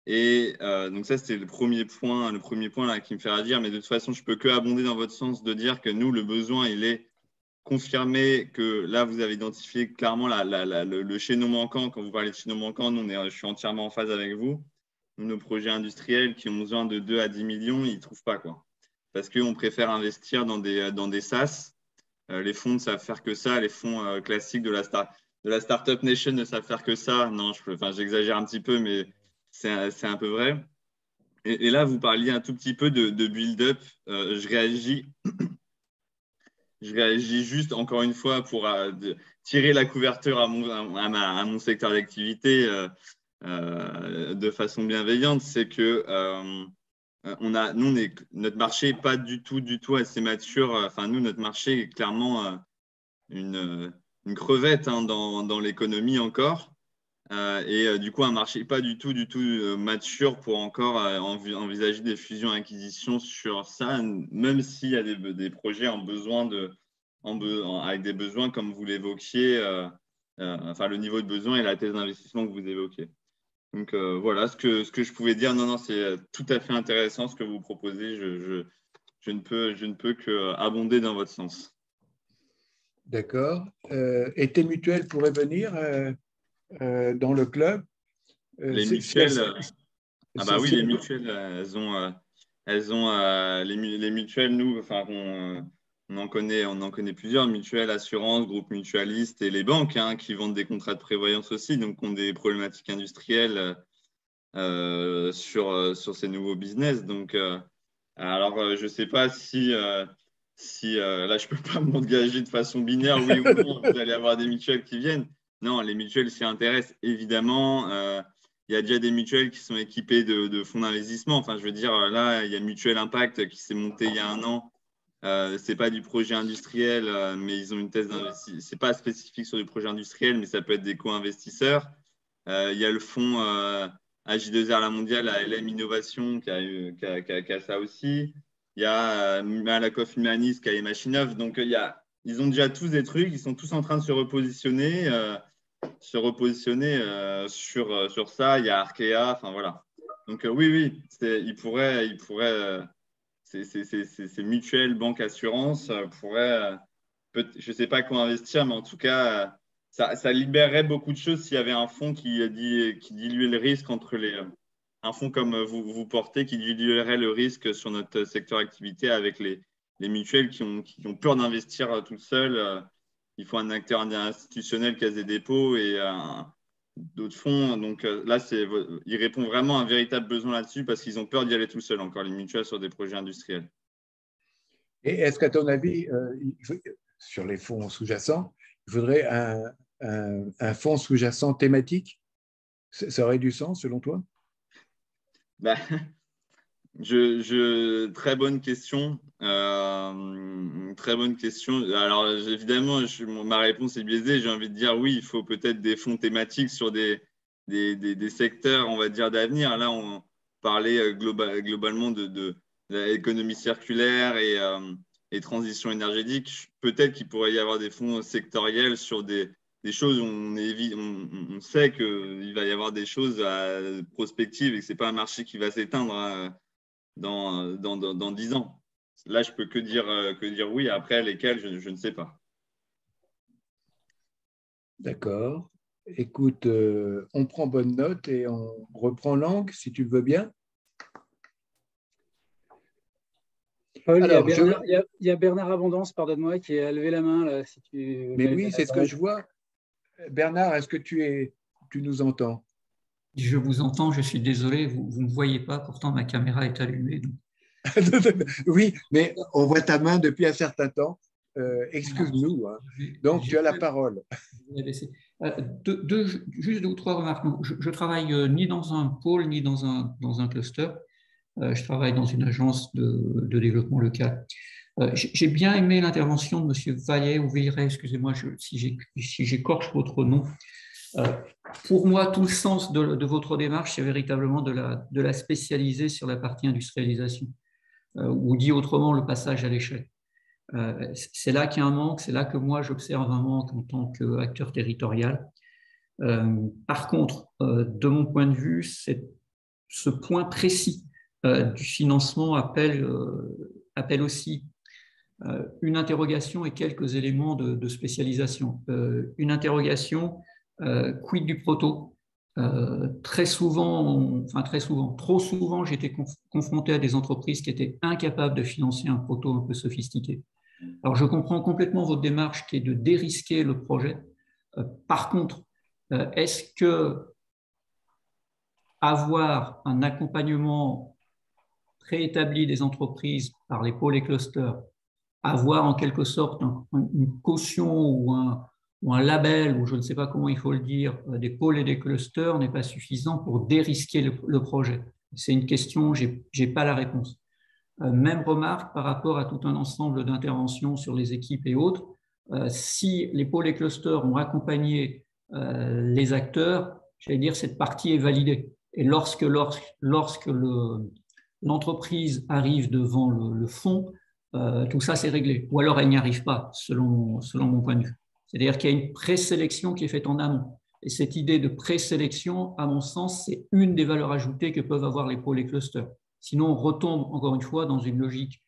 Et donc ça, c'était le premier point là, qui me fait dire. Mais de toute façon, je ne peux que abonder dans votre sens de dire que nous, le besoin, il est confirmé, que là, vous avez identifié clairement le chaînon manquant. Quand vous parlez de chaînon manquant, je suis entièrement en phase avec vous. Nos projets industriels qui ont besoin de 2 à 10 millions, ils ne trouvent pas, quoi. Parce qu'on préfère investir dans des SaaS. Les fonds ne savent faire que ça. Les fonds classiques de la Startup Nation ne savent faire que ça. Non, j'exagère un petit peu, mais c'est un peu vrai. Et là, vous parliez un tout petit peu de build-up. Je réagis juste, encore une fois, pour tirer la couverture à mon secteur d'activité de façon bienveillante. C'est que notre marché n'est pas du tout assez mature. Enfin, nous, notre marché est clairement une crevette dans l'économie encore. Du coup, un marché pas du tout mature pour encore envisager des fusions-acquisitions sur ça, même s'il y a des projets avec des besoins, comme vous l'évoquiez, le niveau de besoin et la thèse d'investissement que vous évoquez. Donc, voilà ce que je pouvais dire. Non, c'est tout à fait intéressant ce que vous proposez. Je ne peux que abonder dans votre sens. D'accord. Et tes mutuelles pourraient venir dans le club? Les mutuelles, oui, les mutuelles, les mutuelles, nous, on en connaît plusieurs, mutuelles, assurances, groupes mutualistes et les banques qui vendent des contrats de prévoyance aussi, donc ont des problématiques industrielles sur ces nouveaux business. Donc, je ne sais pas si là, je ne peux pas m'engager de façon binaire, oui ou non, vous allez avoir des mutuelles qui viennent. Non, les mutuelles s'y intéressent, évidemment. Il y a déjà des mutuelles qui sont équipées de fonds d'investissement. Enfin, je veux dire, là, il y a Mutuelle Impact qui s'est montée il y a 1 an. Ce n'est pas du projet industriel, mais ils ont une thèse d'investissement. Ce n'est pas spécifique sur du projet industriel, mais ça peut être des co-investisseurs. Il y a le fonds AJ2R La Mondiale, ALM Innovation, qui a ça aussi. Il y a Malakoff Humanis qui a Machinov. Donc, ils ont déjà tous des trucs. Ils sont tous en train de se repositionner sur ça. Il y a Arkea. Enfin, voilà. Donc, oui, ils pourraient ces mutuelles, banques, assurances pourraient, je ne sais pas quoi investir, mais en tout cas, ça libérerait beaucoup de choses s'il y avait un fonds qui diluait le risque entre un fonds comme vous portez, qui diluerait le risque sur notre secteur activité avec les mutuelles qui ont peur d'investir tout seuls. Il faut un acteur institutionnel, Caisse des dépôts et d'autres fonds. Donc là, il répond vraiment à un véritable besoin là-dessus parce qu'ils ont peur d'y aller tout seuls, encore les mutuelles sur des projets industriels. Et est-ce qu'à ton avis, sur les fonds sous-jacents, il faudrait un fonds sous-jacent thématique? Ça aurait du sens selon toi? Très bonne question. Très bonne question. Alors, évidemment, ma réponse est biaisée. J'ai envie de dire oui, il faut peut-être des fonds thématiques sur des secteurs, on va dire, d'avenir. Là, on parlait globalement de l'économie circulaire et transition énergétique. Peut-être qu'il pourrait y avoir des fonds sectoriels sur des choses où on sait qu'il va y avoir des choses prospectives et que ce n'est pas un marché qui va s'éteindre dans 10 ans. Là, je peux que dire oui. Après, lesquels, je ne sais pas. D'accord. Écoute, on prend bonne note et on reprend langue, si tu le veux bien. Paul, il y a Bernard Abondance, pardonne-moi, qui a levé la main. Là, si tu... Mais oui, c'est ce que je vois. Bernard, est-ce que tu nous entends? Je vous entends, je suis désolé, vous ne me voyez pas, pourtant ma caméra est allumée. Donc... Oui, mais on voit ta main depuis un certain temps. excuse-nous. Hein. Donc, tu as la parole. Juste 2 ou 3 remarques. Je travaille ni dans un pôle, ni dans un cluster. Je travaille dans une agence de développement local. J'ai bien aimé l'intervention de M. Vallet, ou Villeray, excusez-moi si j'écorche votre nom. Pour moi, tout le sens de votre démarche, c'est véritablement de la spécialiser sur la partie industrialisation, ou dit autrement, le passage à l'échelle. C'est là qu'il y a un manque, c'est là que moi j'observe un manque en tant qu'acteur territorial. Par contre, de mon point de vue, ce point précis du financement appelle aussi une interrogation et quelques éléments de spécialisation. Une interrogation, quid du proto? Trop souvent, j'étais confronté à des entreprises qui étaient incapables de financer un proto un peu sophistiqué. Alors, je comprends complètement votre démarche qui est de dérisquer le projet. Par contre, est-ce que avoir un accompagnement préétabli des entreprises par les pôles et clusters, avoir en quelque sorte une caution ou un label, ou je ne sais pas comment il faut le dire, des pôles et des clusters n'est pas suffisant pour dérisquer le projet? C'est une question, je n'ai pas la réponse. Même remarque par rapport à tout un ensemble d'interventions sur les équipes et autres. Si les pôles et clusters ont accompagné les acteurs, j'allais dire cette partie est validée. Et lorsque l'entreprise arrive devant le fonds, tout ça c'est réglé. Ou alors elle n'y arrive pas, selon mon point de vue. C'est-à-dire qu'il y a une présélection qui est faite en amont. Et cette idée de présélection, à mon sens, c'est une des valeurs ajoutées que peuvent avoir les pôles et clusters. Sinon, on retombe encore une fois dans une logique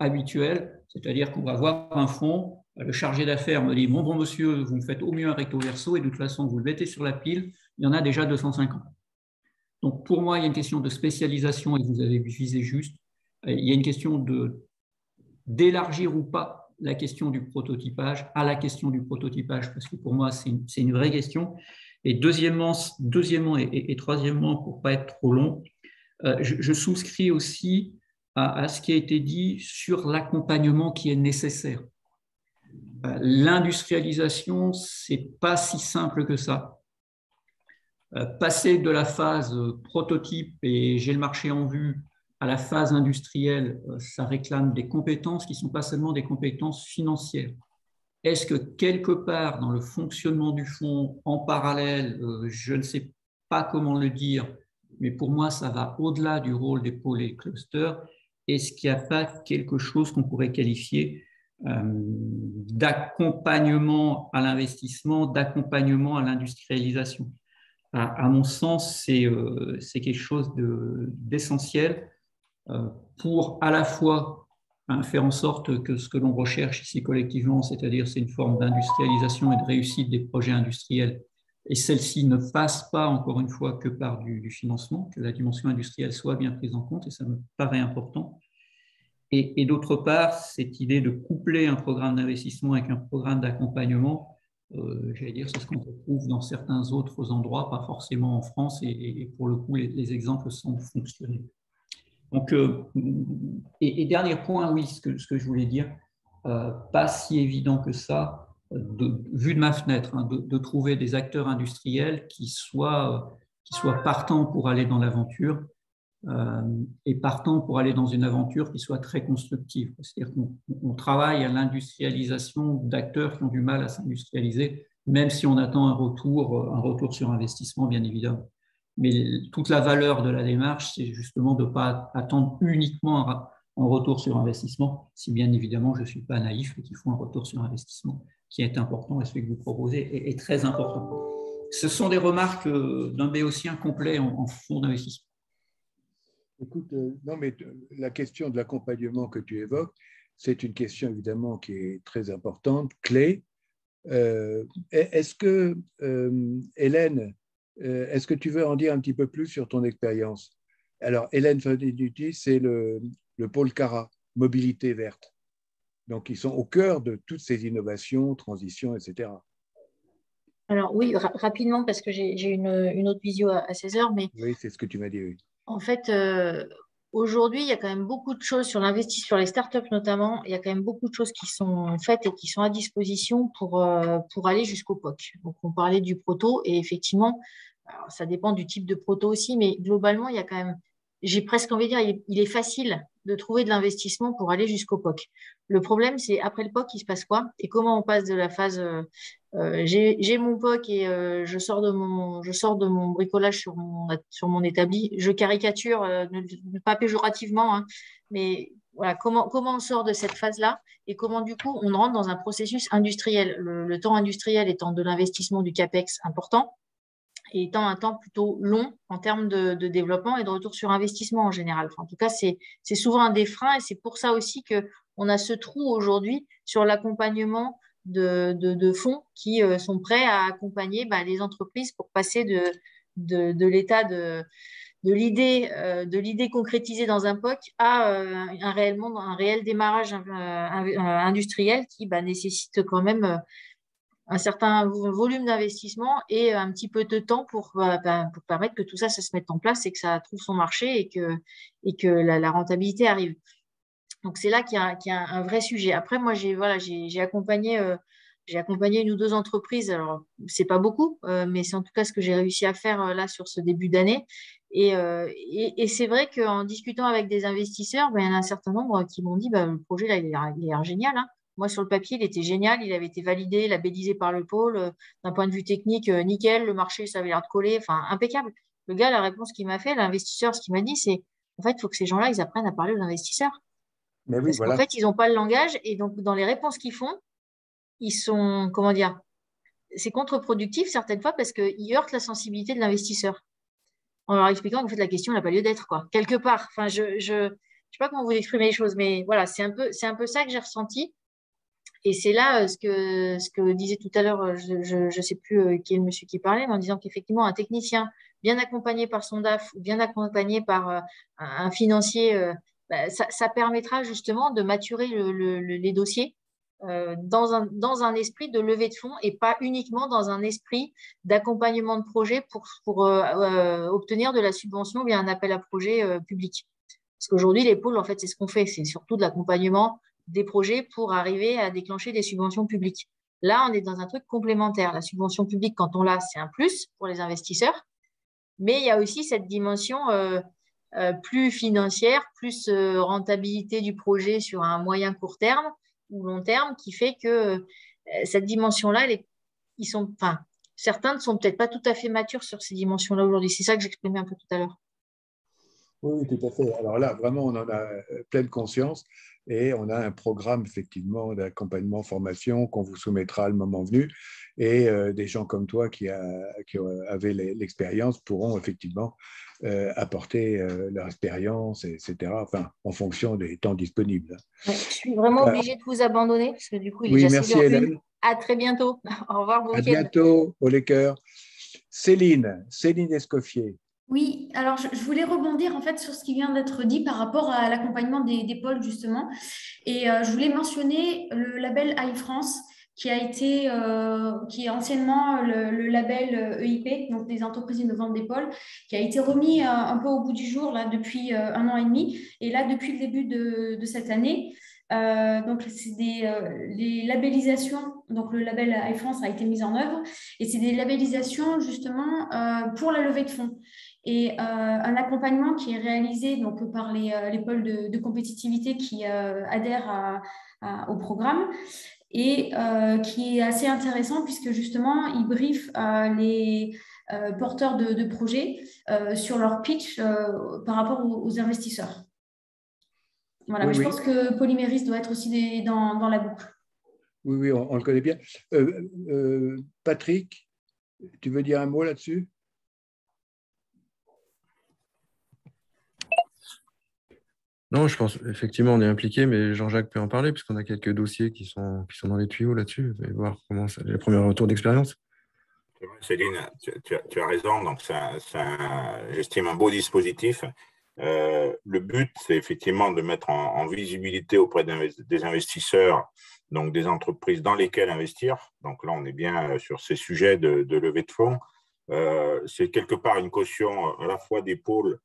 habituelle, c'est-à-dire qu'on va voir un fonds, le chargé d'affaires me dit « Bon monsieur, vous me faites au mieux un recto verso et de toute façon, vous le mettez sur la pile, il y en a déjà 250. » Donc, pour moi, il y a une question de spécialisation et vous avez visé juste. Il y a une question d'élargir ou pas la question du prototypage à la question du prototypage, parce que pour moi, c'est une vraie question. Et deuxièmement et troisièmement, pour ne pas être trop long, je souscris aussi à ce qui a été dit sur l'accompagnement qui est nécessaire. L'industrialisation, ce n'est pas si simple que ça. Passer de la phase prototype et j'ai le marché en vue à la phase industrielle, ça réclame des compétences qui ne sont pas seulement des compétences financières. Est-ce que quelque part dans le fonctionnement du fonds, en parallèle, je ne sais pas comment le dire, mais pour moi, ça va au-delà du rôle des pôles et clusters. Est-ce qu'il n'y a pas quelque chose qu'on pourrait qualifier d'accompagnement à l'investissement, d'accompagnement à l'industrialisation? À mon sens, c'est quelque chose d'essentiel pour à la fois faire en sorte que ce que l'on recherche ici collectivement, c'est-à-dire c'est une forme d'industrialisation et de réussite des projets industriels, et celle-ci ne passe pas, encore une fois, que par du financement, que la dimension industrielle soit bien prise en compte, et ça me paraît important. Et d'autre part, cette idée de coupler un programme d'investissement avec un programme d'accompagnement, j'allais dire, c'est ce qu'on retrouve dans certains autres endroits, pas forcément en France, et pour le coup, les exemples semblent fonctionner. Donc, et dernier point, oui, ce que je voulais dire, pas si évident que ça, vu de ma fenêtre, hein, de trouver des acteurs industriels qui soient partants pour aller dans l'aventure et partants pour aller dans une aventure qui soit très constructive. C'est-à-dire qu'on travaille à l'industrialisation d'acteurs qui ont du mal à s'industrialiser, même si on attend un retour sur investissement, bien évidemment. Mais toute la valeur de la démarche, c'est justement de ne pas attendre uniquement un retour sur investissement, si bien évidemment je ne suis pas naïf et qu'il faut un retour sur investissement qui est important, et celui que vous proposez est très important. Ce sont des remarques d'un béotien complet en fonds d'investissement. Écoute, non, mais la question de l'accompagnement que tu évoques, c'est une question évidemment qui est très importante, clé. Est-ce que, Hélène, est-ce que tu veux en dire un petit peu plus sur ton expérience? Alors, Hélène Fantinucci, c'est le pôle CARA, mobilité verte. Donc, ils sont au cœur de toutes ces innovations, transitions, etc. Alors oui, rapidement, parce que j'ai une autre visio à 16h. Mais oui, c'est ce que tu m'as dit, oui. En fait, aujourd'hui, il y a quand même beaucoup de choses sur l'investissement, sur les startups notamment, il y a quand même beaucoup de choses qui sont faites et qui sont à disposition pour aller jusqu'au POC. Donc, on parlait du proto et effectivement, alors, ça dépend du type de proto aussi, mais globalement, il y a quand même, j'ai presque envie de dire, il est facile de trouver de l'investissement pour aller jusqu'au POC. Le problème, c'est après le POC, il se passe quoi? Et comment on passe de la phase j'ai mon POC et je sors de mon bricolage sur mon établi. Je caricature, pas péjorativement, hein, mais voilà, comment on sort de cette phase-là et comment du coup on rentre dans un processus industriel. Le temps industriel étant de l'investissement du CAPEX important et étant un temps plutôt long en termes de développement et de retour sur investissement en général. Enfin, en tout cas, c'est souvent un des freins et c'est pour ça aussi qu'on a ce trou aujourd'hui sur l'accompagnement de fonds qui sont prêts à accompagner les entreprises pour passer de l'état de l'idée concrétisée dans un POC à un réel démarrage industriel qui nécessite quand même un certain volume d'investissement et un petit peu de temps pour permettre que tout ça se mette en place et que ça trouve son marché et que la rentabilité arrive. Donc, c'est là qu'il y a un vrai sujet. Après, moi, j'ai accompagné une ou deux entreprises. Alors, c'est pas beaucoup, mais c'est en tout cas ce que j'ai réussi à faire là sur ce début d'année. Et c'est vrai qu'en discutant avec des investisseurs, il y en a un certain nombre qui m'ont dit le projet, là, il a l'air génial. Hein. Moi, sur le papier, il était génial. Il avait été validé, labellisé par le pôle. D'un point de vue technique, nickel. Le marché, ça avait l'air de coller. Enfin, impeccable. Le gars, la réponse qu'il m'a fait, l'investisseur, ce qu'il m'a dit, c'est en fait, il faut que ces gens-là, ils apprennent à parler aux investisseurs. Mais oui, Parce voilà. qu'en fait, ils n'ont pas le langage et donc dans les réponses qu'ils font, ils sont, comment dire, c'est contre-productif certaines fois parce qu'ils heurtent la sensibilité de l'investisseur en leur expliquant qu'en fait la question n'a pas lieu d'être, quoi. Quelque part. Enfin, je sais pas comment vous exprimer les choses, mais voilà, c'est un peu ça que j'ai ressenti. Et c'est là ce que disait tout à l'heure, je sais plus qui est le monsieur qui parlait, mais en disant qu'effectivement un technicien bien accompagné par son DAF ou bien accompagné par un financier, ça permettra justement de maturer les dossiers dans un esprit de levée de fonds et pas uniquement dans un esprit d'accompagnement de projet pour obtenir de la subvention via un appel à projet public. Parce qu'aujourd'hui, les pôles, en fait, c'est ce qu'on fait. C'est surtout de l'accompagnement des projets pour arriver à déclencher des subventions publiques. Là, on est dans un truc complémentaire. La subvention publique, quand on l'a, c'est un plus pour les investisseurs. Mais il y a aussi cette dimension plus financière, plus rentabilité du projet sur un moyen court terme ou long terme, qui fait que cette dimension-là, certains ne sont peut-être pas tout à fait matures sur ces dimensions-là aujourd'hui. C'est ça que j'exprimais un peu tout à l'heure. Oui, tout à fait. Alors là, vraiment, on en a pleine conscience et on a un programme, effectivement, d'accompagnement, formation qu'on vous soumettra le moment venu. Et des gens comme toi qui avaient l'expérience pourront effectivement apporter leur expérience, etc., enfin, en fonction des temps disponibles. Ouais, je suis vraiment obligée de vous abandonner parce que du coup, il est oui, déjà merci 6h01. Hélène. À très bientôt. Au revoir, bon À week-end. bientôt, au Laker. Céline Escoffier. Oui, alors je voulais rebondir en fait sur ce qui vient d'être dit par rapport à l'accompagnement des pôles justement. Et je voulais mentionner le label iFrance qui est anciennement le label EIP, donc des entreprises innovantes des pôles, qui a été remis un peu au bout du jour là, depuis 1 an et demi. Et là, depuis le début de cette année, donc c'est les labellisations, donc le label iFrance a été mis en œuvre et c'est des labellisations justement pour la levée de fonds. Et un accompagnement qui est réalisé donc, par les pôles de compétitivité qui adhèrent au programme et qui est assez intéressant puisque justement, ils briefent les porteurs de projets sur leur pitch par rapport aux investisseurs. Voilà, Oui, mais je oui. pense que Polyméris doit être aussi dans la boucle. Oui, oui, on le connaît bien. Patrick, tu veux dire un mot là-dessus? Non, je pense effectivement on est impliqué, mais Jean-Jacques peut en parler puisqu'on a quelques dossiers qui sont dans les tuyaux là-dessus. Vous allez voir comment les premiers retours d'expérience. Céline, tu as raison. Donc, j'estime un beau dispositif. Le but, c'est effectivement de mettre en visibilité auprès des investisseurs, donc des entreprises dans lesquelles investir. Donc là, on est bien sur ces sujets de levée de fonds. c'est quelque part une caution à la fois du pôle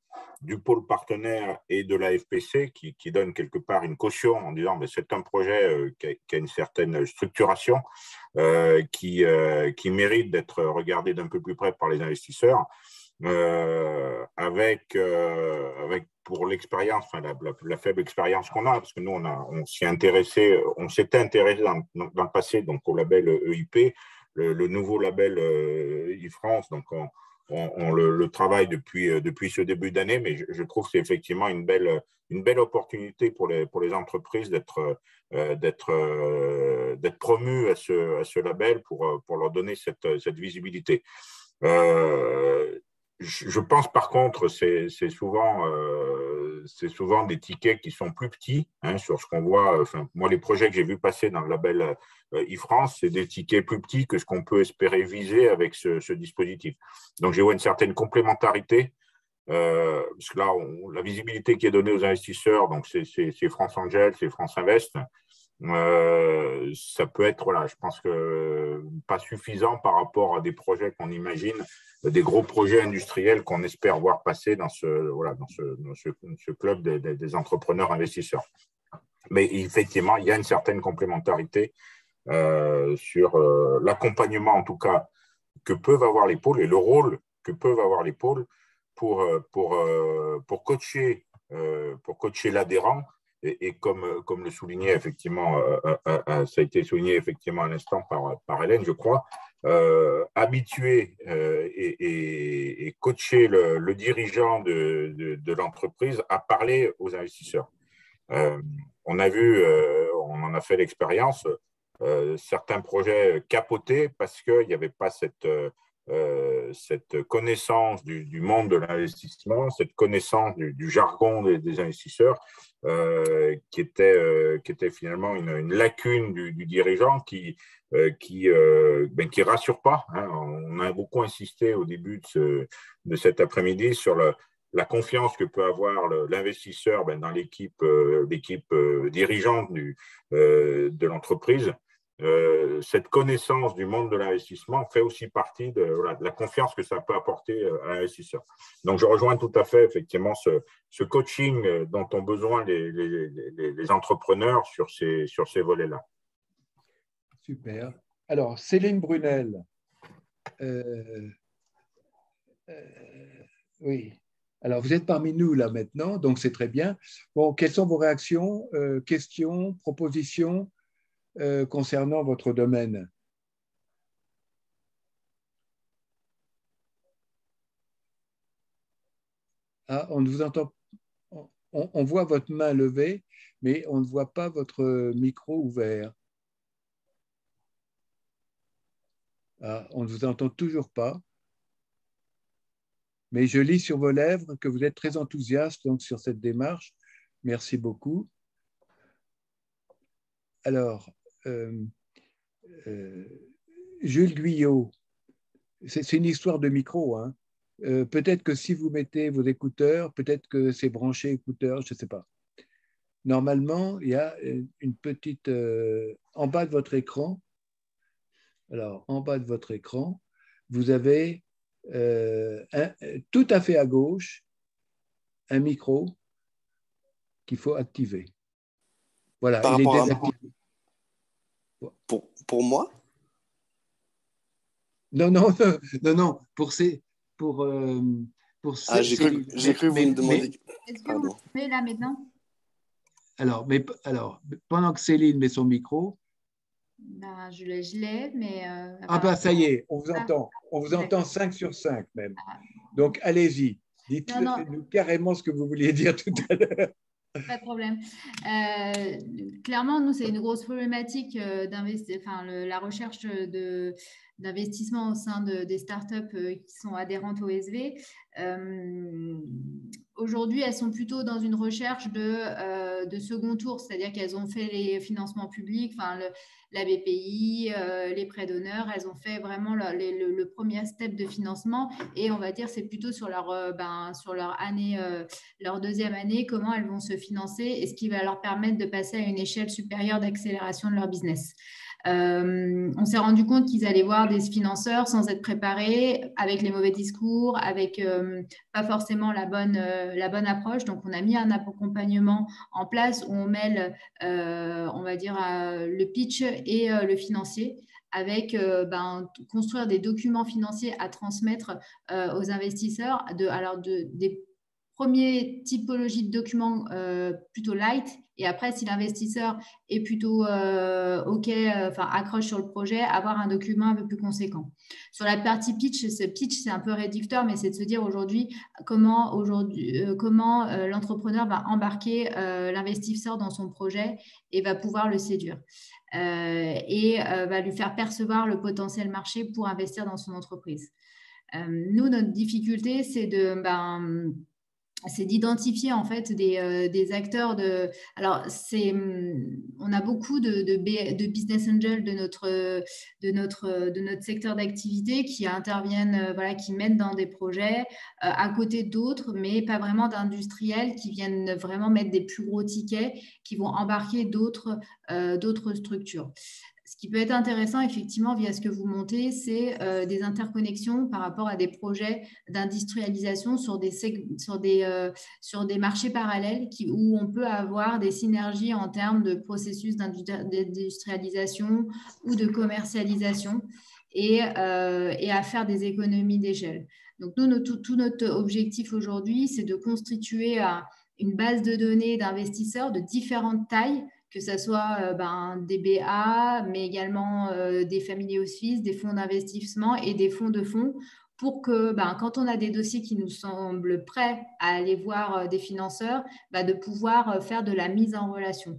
partenaire et de la FPC qui donne quelque part une caution en disant c'est un projet qui a une certaine structuration, qui mérite d'être regardé d'un peu plus près par les investisseurs, avec pour l'expérience, enfin, la faible expérience qu'on a, parce que nous, on s'était intéressé dans le passé donc, au label EIP, le nouveau label e-France, donc on le travaille depuis ce début d'année, mais je trouve que c'est effectivement une belle opportunité pour les entreprises d'être promues à ce label pour leur donner cette visibilité. Je pense par contre, c'est souvent des tickets qui sont plus petits, hein, sur ce qu'on voit. Enfin, moi, les projets que j'ai vus passer dans le label e-France, c'est des tickets plus petits que ce qu'on peut espérer viser avec ce dispositif. Donc, je vois une certaine complémentarité, parce que là, la visibilité qui est donnée aux investisseurs, donc c'est France Angel, c'est France Invest. Ça peut être, voilà, je pense que pas suffisant par rapport à des projets qu'on imagine, des gros projets industriels qu'on espère voir passer dans ce club des entrepreneurs investisseurs. Mais effectivement, il y a une certaine complémentarité sur l'accompagnement, en tout cas, que peuvent avoir les pôles et le rôle que peuvent avoir les pôles pour coacher l'adhérent. Et comme le soulignait effectivement, ça a été souligné effectivement à l'instant par Hélène, je crois, habituer et coacher le dirigeant de l'entreprise à parler aux investisseurs. On a vu, on en a fait l'expérience, certains projets capotés parce qu'il n'y avait pas cette connaissance du monde de l'investissement, cette connaissance du jargon des investisseurs, qui était finalement une lacune du dirigeant qui rassure pas. Hein. On a beaucoup insisté au début de cet après-midi sur la confiance que peut avoir l'investisseur dans l'équipe dirigeante de l'entreprise. Cette connaissance du monde de l'investissement fait aussi partie de la confiance que ça peut apporter à l'investisseur. Donc, je rejoins tout à fait effectivement ce coaching dont ont besoin les entrepreneurs sur ces volets-là. Super. Alors, Céline Brunel. Oui. Alors, vous êtes parmi nous là maintenant, donc c'est très bien. Bon, quelles sont vos réactions, questions, propositions concernant votre domaine? Ah, on ne vous entend. On voit votre main levée, mais on ne voit pas votre micro ouvert. Ah, on ne vous entend toujours pas. Mais je lis sur vos lèvres que vous êtes très enthousiaste donc, sur cette démarche. Merci beaucoup. Alors, Jules Guyot, c'est une histoire de micro. Hein. Peut-être que si vous mettez vos écouteurs, peut-être que c'est branché écouteurs, je ne sais pas. Normalement, il y a une petite… en bas de votre écran, alors en bas de votre écran, vous avez tout à fait à gauche un micro qu'il faut activer. Voilà, il est désactivé. Pour moi? Non, Ah, j'ai cru que vous me demandiez. Est-ce que vous m'entendez là maintenant? Alors, pendant que Céline met son micro… Ben, je l'ai, mais… Ah ben, ça y est, on vous entend. On vous entend 5 sur 5 même. Donc, allez-y. Dites-nous carrément ce que vous vouliez dire tout à l'heure. Pas de problème. Clairement, nous, c'est une grosse problématique la recherche d'investissement au sein des startups qui sont adhérentes au SV. Aujourd'hui, elles sont plutôt dans une recherche de second tour, c'est-à-dire qu'elles ont fait les financements publics, la BPI, les prêts d'honneur, elles ont fait vraiment le premier step de financement et on va dire c'est plutôt sur leur année, leur deuxième année, comment elles vont se financer et ce qui va leur permettre de passer à une échelle supérieure d'accélération de leur business. On s'est rendu compte qu'ils allaient voir des financeurs sans être préparés, avec les mauvais discours, avec pas forcément la bonne approche. Donc, on a mis un accompagnement en place où on mêle, on va dire, le pitch et le financier, avec construire des documents financiers à transmettre aux investisseurs, des premières typologies de documents plutôt light, et après, si l'investisseur est plutôt accroche sur le projet, avoir un document un peu plus conséquent. Sur la partie pitch, c'est un peu réducteur, mais c'est de se dire aujourd'hui comment l'entrepreneur va embarquer l'investisseur dans son projet et va pouvoir le séduire. Va lui faire percevoir le potentiel marché pour investir dans son entreprise. Nous, notre difficulté, c'est d'identifier en fait des acteurs Alors, on a beaucoup de business angels de notre secteur d'activité qui interviennent, qui mènent dans des projets à côté d'autres, mais pas vraiment d'industriels qui viennent vraiment mettre des plus gros tickets, qui vont embarquer d'autres structures. Ce qui peut être intéressant, effectivement, via ce que vous montez, c'est des interconnexions par rapport à des projets d'industrialisation sur des marchés parallèles où on peut avoir des synergies en termes de processus d'industrialisation ou de commercialisation et à faire des économies d'échelle. Donc, nous, tout notre objectif aujourd'hui, c'est de constituer une base de données d'investisseurs de différentes tailles, que ce soit des BA, mais également des family office, des fonds d'investissement et des fonds de fonds, pour que quand on a des dossiers qui nous semblent prêts à aller voir des financeurs, de pouvoir faire de la mise en relation.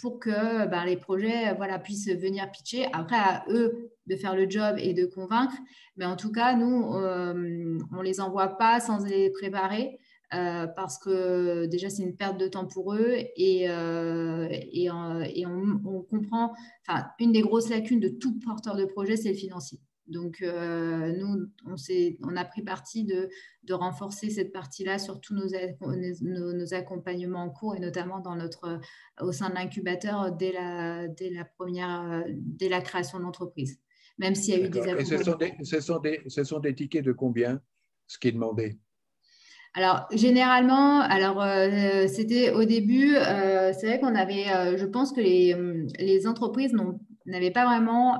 Pour que les projets puissent venir pitcher. Après, à eux de faire le job et de convaincre. Mais en tout cas, nous, on ne les envoie pas sans les préparer. Parce que déjà c'est une perte de temps pour eux et on comprend, une des grosses lacunes de tout porteur de projet, c'est le financier. Donc nous on a pris parti de renforcer cette partie-là sur tous nos accompagnements en cours, et notamment au sein de l'incubateur dès la création de l'entreprise, même s'il y a eu des accompagnements. Et ce sont des tickets de combien, ce qui est demandé? Alors, généralement, c'était au début, c'est vrai qu'on avait, je pense que les entreprises n'avaient pas vraiment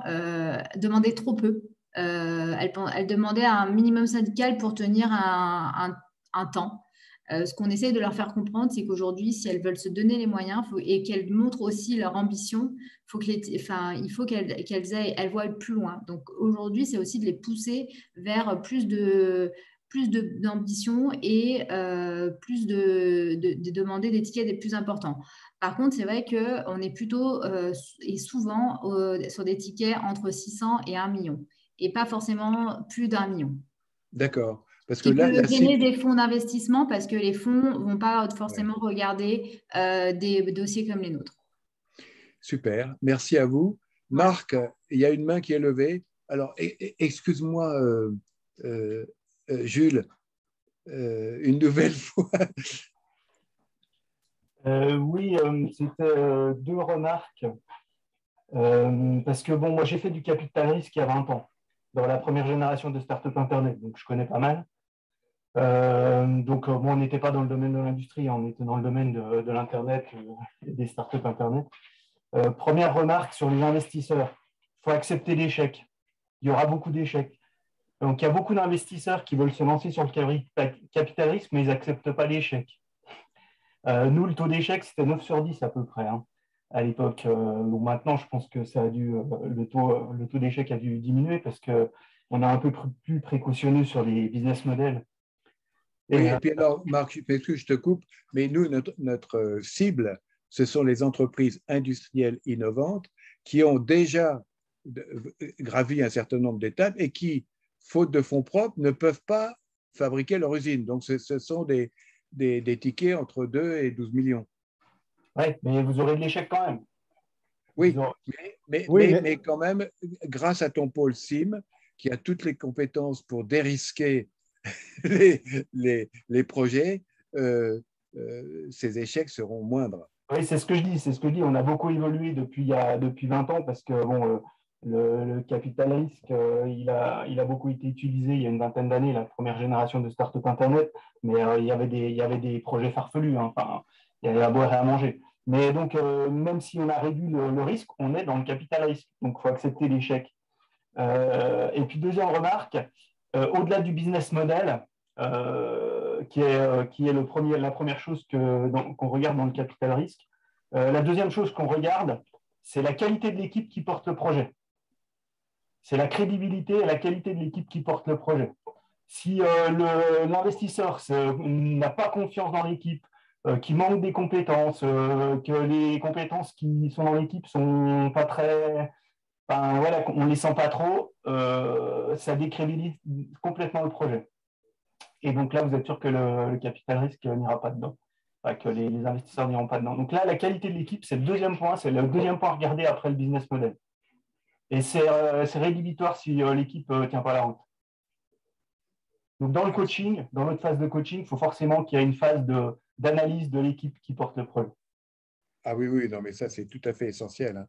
demandé trop peu. Elles demandaient un minimum syndical pour tenir un temps. Ce qu'on essaie de leur faire comprendre, c'est qu'aujourd'hui, si elles veulent se donner les moyens et qu'elles montrent aussi leur ambition, il faut qu'elles voient plus loin. Donc, aujourd'hui, c'est aussi de les pousser vers plus d'ambition et plus de demander des tickets des plus importants. Par contre, c'est vrai qu'on est plutôt et souvent sur des tickets entre 600 et 1 million, et pas forcément plus d'1 million. D'accord. Parce que là, peut gêner des fonds d'investissement, parce que les fonds ne vont pas forcément regarder des dossiers comme les nôtres. Super, merci à vous. Marc, il y a une main qui est levée. Alors, excuse-moi, Jules, une nouvelle fois. Oui, c'était 2 remarques. Parce que moi j'ai fait du capital risque il y a 20 ans, dans la première génération de start-up Internet, donc je connais pas mal. On n'était pas dans le domaine de l'industrie, on était dans le domaine de l'Internet et des start-up Internet. Première remarque sur les investisseurs, il faut accepter l'échec. Il y aura beaucoup d'échecs. Donc, il y a beaucoup d'investisseurs qui veulent se lancer sur le capital risque, mais ils n'acceptent pas l'échec. Nous, le taux d'échec, c'était 9 sur 10 à peu près à l'époque. Maintenant, je pense que le taux d'échec a dû diminuer parce qu'on est un peu plus précautionneux sur les business models. Et puis alors, Marc, je te coupe, mais nous, notre cible, ce sont les entreprises industrielles innovantes qui ont déjà gravi un certain nombre d'étapes et qui, faute de fonds propres, ne peuvent pas fabriquer leur usine. Donc, ce sont des tickets entre 2 et 12 millions. Oui, mais vous aurez de l'échec quand même. Oui, mais quand même, grâce à ton pôle SIM, qui a toutes les compétences pour dérisquer les projets, ces échecs seront moindres. Oui, c'est ce que je dis. C'est ce que je dis. On a beaucoup évolué depuis 20 ans parce que bon, le capital risque, il a beaucoup été utilisé il y a une vingtaine d'années, la première génération de start-up Internet, mais il y avait des projets farfelus. Hein. Enfin, il y avait à boire et à manger. Mais donc, même si on a réduit le risque, on est dans le capital risque. Donc, il faut accepter l'échec. Et puis, deuxième remarque, au-delà du business model, qui est la première chose qu'on regarde dans le capital risque, la deuxième chose qu'on regarde, c'est la qualité de l'équipe qui porte le projet. C'est la crédibilité et la qualité de l'équipe qui porte le projet. Si l'investisseur n'a pas confiance dans l'équipe, qui manque des compétences, que les compétences qui sont dans l'équipe sont pas très... Enfin, voilà, on ne les sent pas trop, ça décrédibilise complètement le projet. Et donc là, vous êtes sûr que le capital risque n'ira pas dedans, enfin, que les investisseurs n'iront pas dedans. Donc là, la qualité de l'équipe, c'est le deuxième point à regarder après le business model. Et c'est rédhibitoire si l'équipe ne tient pas la route. Donc dans le coaching, dans notre phase de coaching, il faut forcément qu'il y ait une phase d'analyse de l'équipe qui porte le projet. Ah oui, non, mais ça, c'est tout à fait essentiel. Hein.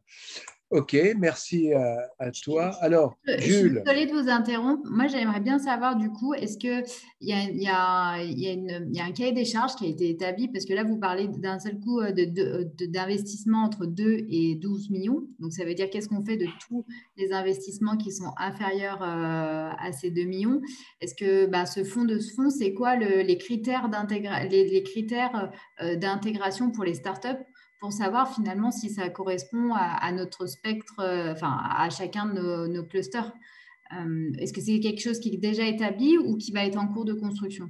OK, merci à toi. Alors, Jules. Je suis désolée de vous interrompre. Moi, j'aimerais bien savoir, du coup, est-ce qu'il y a un cahier des charges qui a été établi? Parce que là, vous parlez d'un seul coup d'investissement entre 2 et 12 millions. Donc, ça veut dire qu'est-ce qu'on fait de tous les investissements qui sont inférieurs à ces 2 millions? Est-ce que ce fonds, c'est quoi les critères d'intégration pour les startups? Pour savoir finalement si ça correspond à notre spectre, à chacun de nos clusters. Est-ce que c'est quelque chose qui est déjà établi ou qui va être en cours de construction?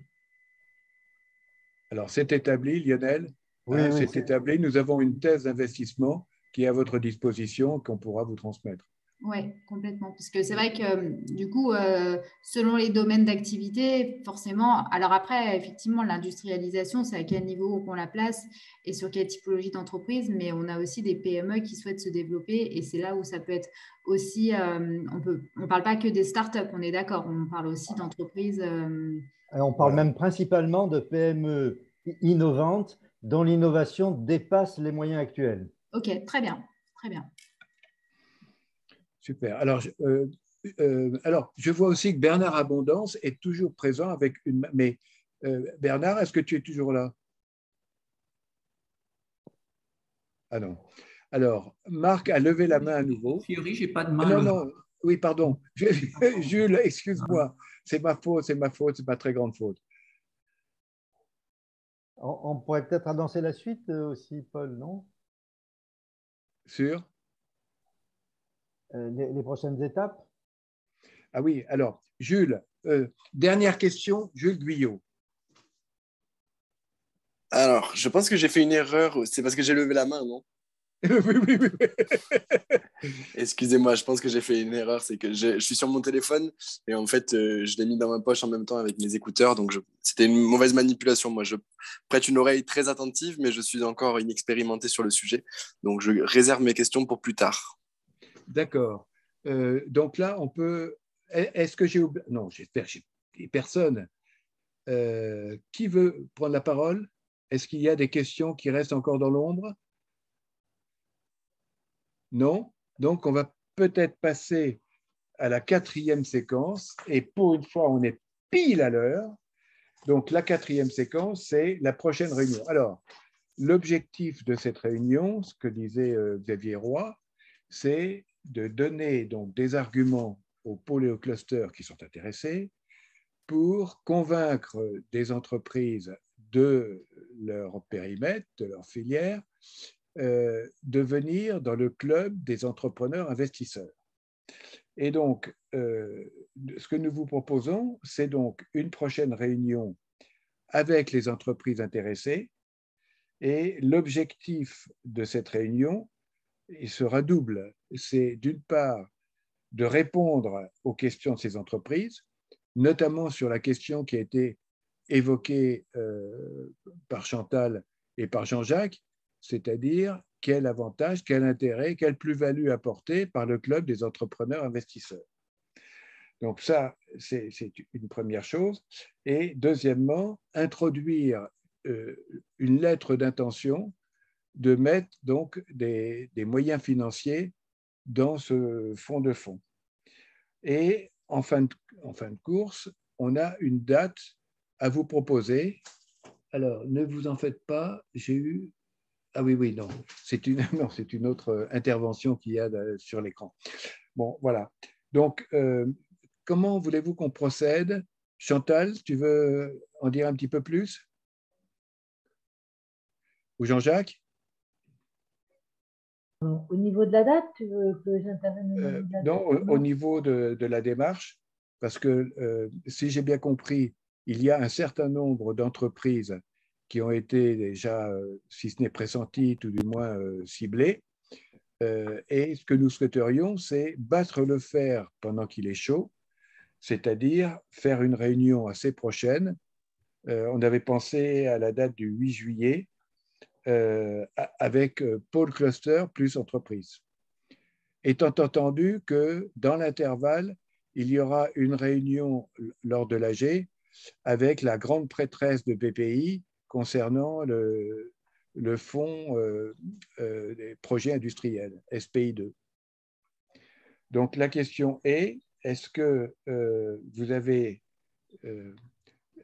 Alors, c'est établi, Lionel. Oui, c'est établi. Nous avons une thèse d'investissement qui est à votre disposition, qu'on pourra vous transmettre. Oui, complètement. Parce que c'est vrai que du coup, selon les domaines d'activité, forcément, alors après, effectivement, l'industrialisation, c'est à quel niveau qu'on la place et sur quelle typologie d'entreprise, mais on a aussi des PME qui souhaitent se développer et c'est là où ça peut être aussi, on parle pas que des startups, on est d'accord, on parle aussi d'entreprises. On parle même principalement de PME innovantes dont l'innovation dépasse les moyens actuels. Ok, très bien, très bien. Super. Alors, je vois aussi que Bernard Abondance est toujours présent avec une... Mais Bernard, est-ce que tu es toujours là? Ah non. Alors, Marc a levé la main à nouveau. A priori, je n'ai pas de main. Non. Oui, pardon. Jules, excuse-moi. C'est ma faute, c'est ma très grande faute. On pourrait peut-être annoncer la suite aussi, Paul, non? Sur les prochaines étapes? Ah oui, alors, Jules, dernière question, Jules Guyot. Alors, je pense que j'ai fait une erreur. C'est parce que j'ai levé la main, non? Oui. Excusez-moi, je pense que j'ai fait une erreur. C'est que je suis sur mon téléphone et en fait, je l'ai mis dans ma poche en même temps avec mes écouteurs. Donc, c'était une mauvaise manipulation. Moi, je prête une oreille très attentive, mais je suis encore inexpérimenté sur le sujet. Donc, je réserve mes questions pour plus tard. D'accord. Donc là, on peut... Est-ce que j'ai oublié... Non, j'espère que j'ai personne. Qui veut prendre la parole? Est-ce qu'il y a des questions qui restent encore dans l'ombre? Non? Donc, on va peut-être passer à la 4e séquence. Et pour une fois, on est pile à l'heure. Donc, la 4e séquence, c'est la prochaine réunion. Alors, l'objectif de cette réunion, ce que disait Xavier Roy, c'est de donner donc des arguments aux pôles et aux clusters qui sont intéressés pour convaincre des entreprises de leur périmètre, de leur filière, de venir dans le club des entrepreneurs investisseurs. Et donc, ce que nous vous proposons, c'est donc une prochaine réunion avec les entreprises intéressées. Et l'objectif de cette réunion, il sera double. C'est d'une part de répondre aux questions de ces entreprises, notamment sur la question qui a été évoquée par Chantal et par Jean-Jacques, c'est-à-dire quel avantage, quel intérêt, quelle plus-value apportée par le club des entrepreneurs investisseurs. Donc ça, c'est une première chose. Et deuxièmement, introduire une lettre d'intention de mettre donc des moyens financiers dans ce fonds de fonds. Et en fin de course, on a une date à vous proposer. Alors, ne vous en faites pas, j'ai eu… Ah oui, non, c'est une autre intervention qu'il y a sur l'écran. Bon, voilà. Donc, comment voulez-vous qu'on procède? Chantal, tu veux en dire un petit peu plus? Ou Jean-Jacques? Au niveau de la date, tu veux que j'intervienne? Non, au niveau de la démarche, parce que si j'ai bien compris, il y a un certain nombre d'entreprises qui ont été déjà, si ce n'est pressenties, tout du moins ciblées. Et ce que nous souhaiterions, c'est battre le fer pendant qu'il est chaud, c'est-à-dire faire une réunion assez prochaine. On avait pensé à la date du 8 juillet avec pôle cluster plus entreprise. Étant entendu que dans l'intervalle, il y aura une réunion lors de l'AG avec la grande prêtresse de BPI concernant le fonds des projets industriels, SPI2. Donc la question est, est-ce que vous avez…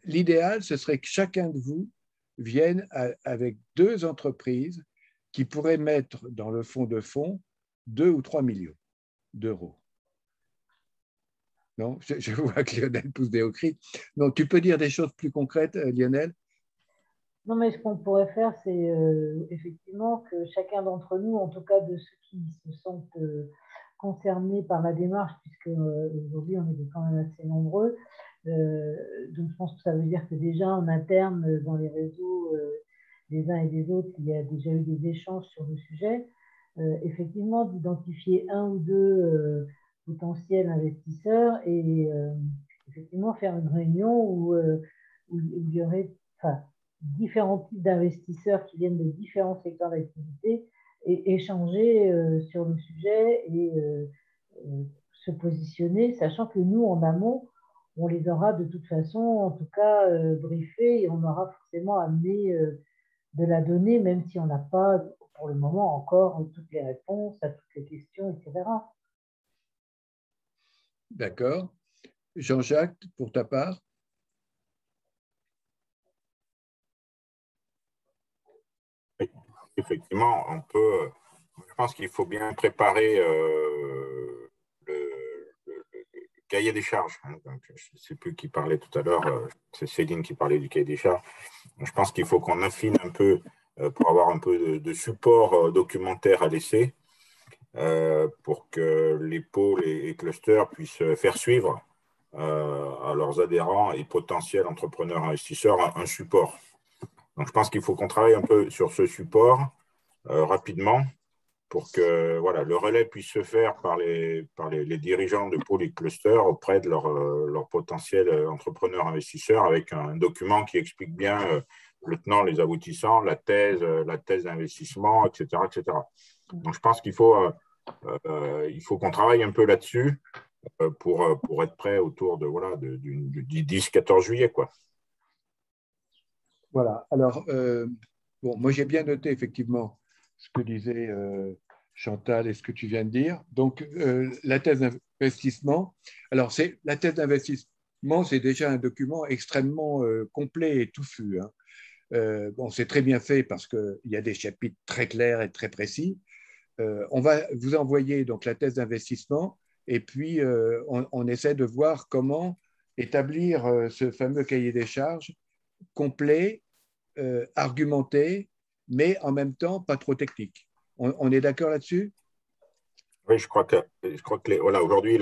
l'idéal, ce serait que chacun de vous vienne avec 2 entreprises qui pourraient mettre dans le fonds de fonds 2 ou 3 millions d'euros. Non, je vois que Lionel pousse des hauts cris. Donc, tu peux dire des choses plus concrètes, Lionel? Non, mais ce qu'on pourrait faire, c'est effectivement que chacun d'entre nous, en tout cas de ceux qui se sentent concernés par la démarche, puisque aujourd'hui, on est quand même assez nombreux, donc je pense que ça veut dire que déjà en interne, dans les réseaux des uns et des autres, il y a déjà eu des échanges sur le sujet. Effectivement, d'identifier 1 ou 2 potentiels investisseurs et effectivement faire une réunion où il y aurait différents types d'investisseurs qui viennent de différents secteurs d'activité et échanger sur le sujet et se positionner, sachant que nous, en amont, on les aura de toute façon, en tout cas, briefés et on aura forcément amené de la donnée, même si on n'a pas, pour le moment, encore toutes les réponses à toutes les questions, etc. D'accord. Jean-Jacques, pour ta part? Effectivement, je pense qu'il faut bien préparer le cahier des charges. Donc, je ne sais plus qui parlait tout à l'heure, c'est Céline qui parlait du cahier des charges. Je pense qu'il faut qu'on affine un peu pour avoir un peu de support documentaire à laisser pour que les pôles et clusters puissent faire suivre à leurs adhérents et potentiels entrepreneurs investisseurs un support. Donc, je pense qu'il faut qu'on travaille un peu sur ce support rapidement pour que voilà, le relais puisse se faire par les dirigeants de pôles et clusters auprès de leurs potentiels entrepreneurs investisseurs avec un document qui explique bien le tenant, les aboutissants, la thèse d'investissement, etc., etc. Donc, je pense qu'il faut qu'on travaille un peu là-dessus pour être prêt autour du 10-14 juillet, quoi. Voilà. Alors, bon, moi, j'ai bien noté effectivement ce que disait Chantal et ce que tu viens de dire. Donc, la thèse d'investissement. Alors, la thèse d'investissement, c'est déjà un document extrêmement complet et touffu. Hein. Bon, c'est très bien fait parce qu'il y a des chapitres très clairs et très précis. On va vous envoyer donc la thèse d'investissement et puis on essaie de voir comment établir ce fameux cahier des charges complet, argumenté, mais en même temps pas trop technique. On est d'accord là-dessus? Oui, je crois que voilà, aujourd'hui,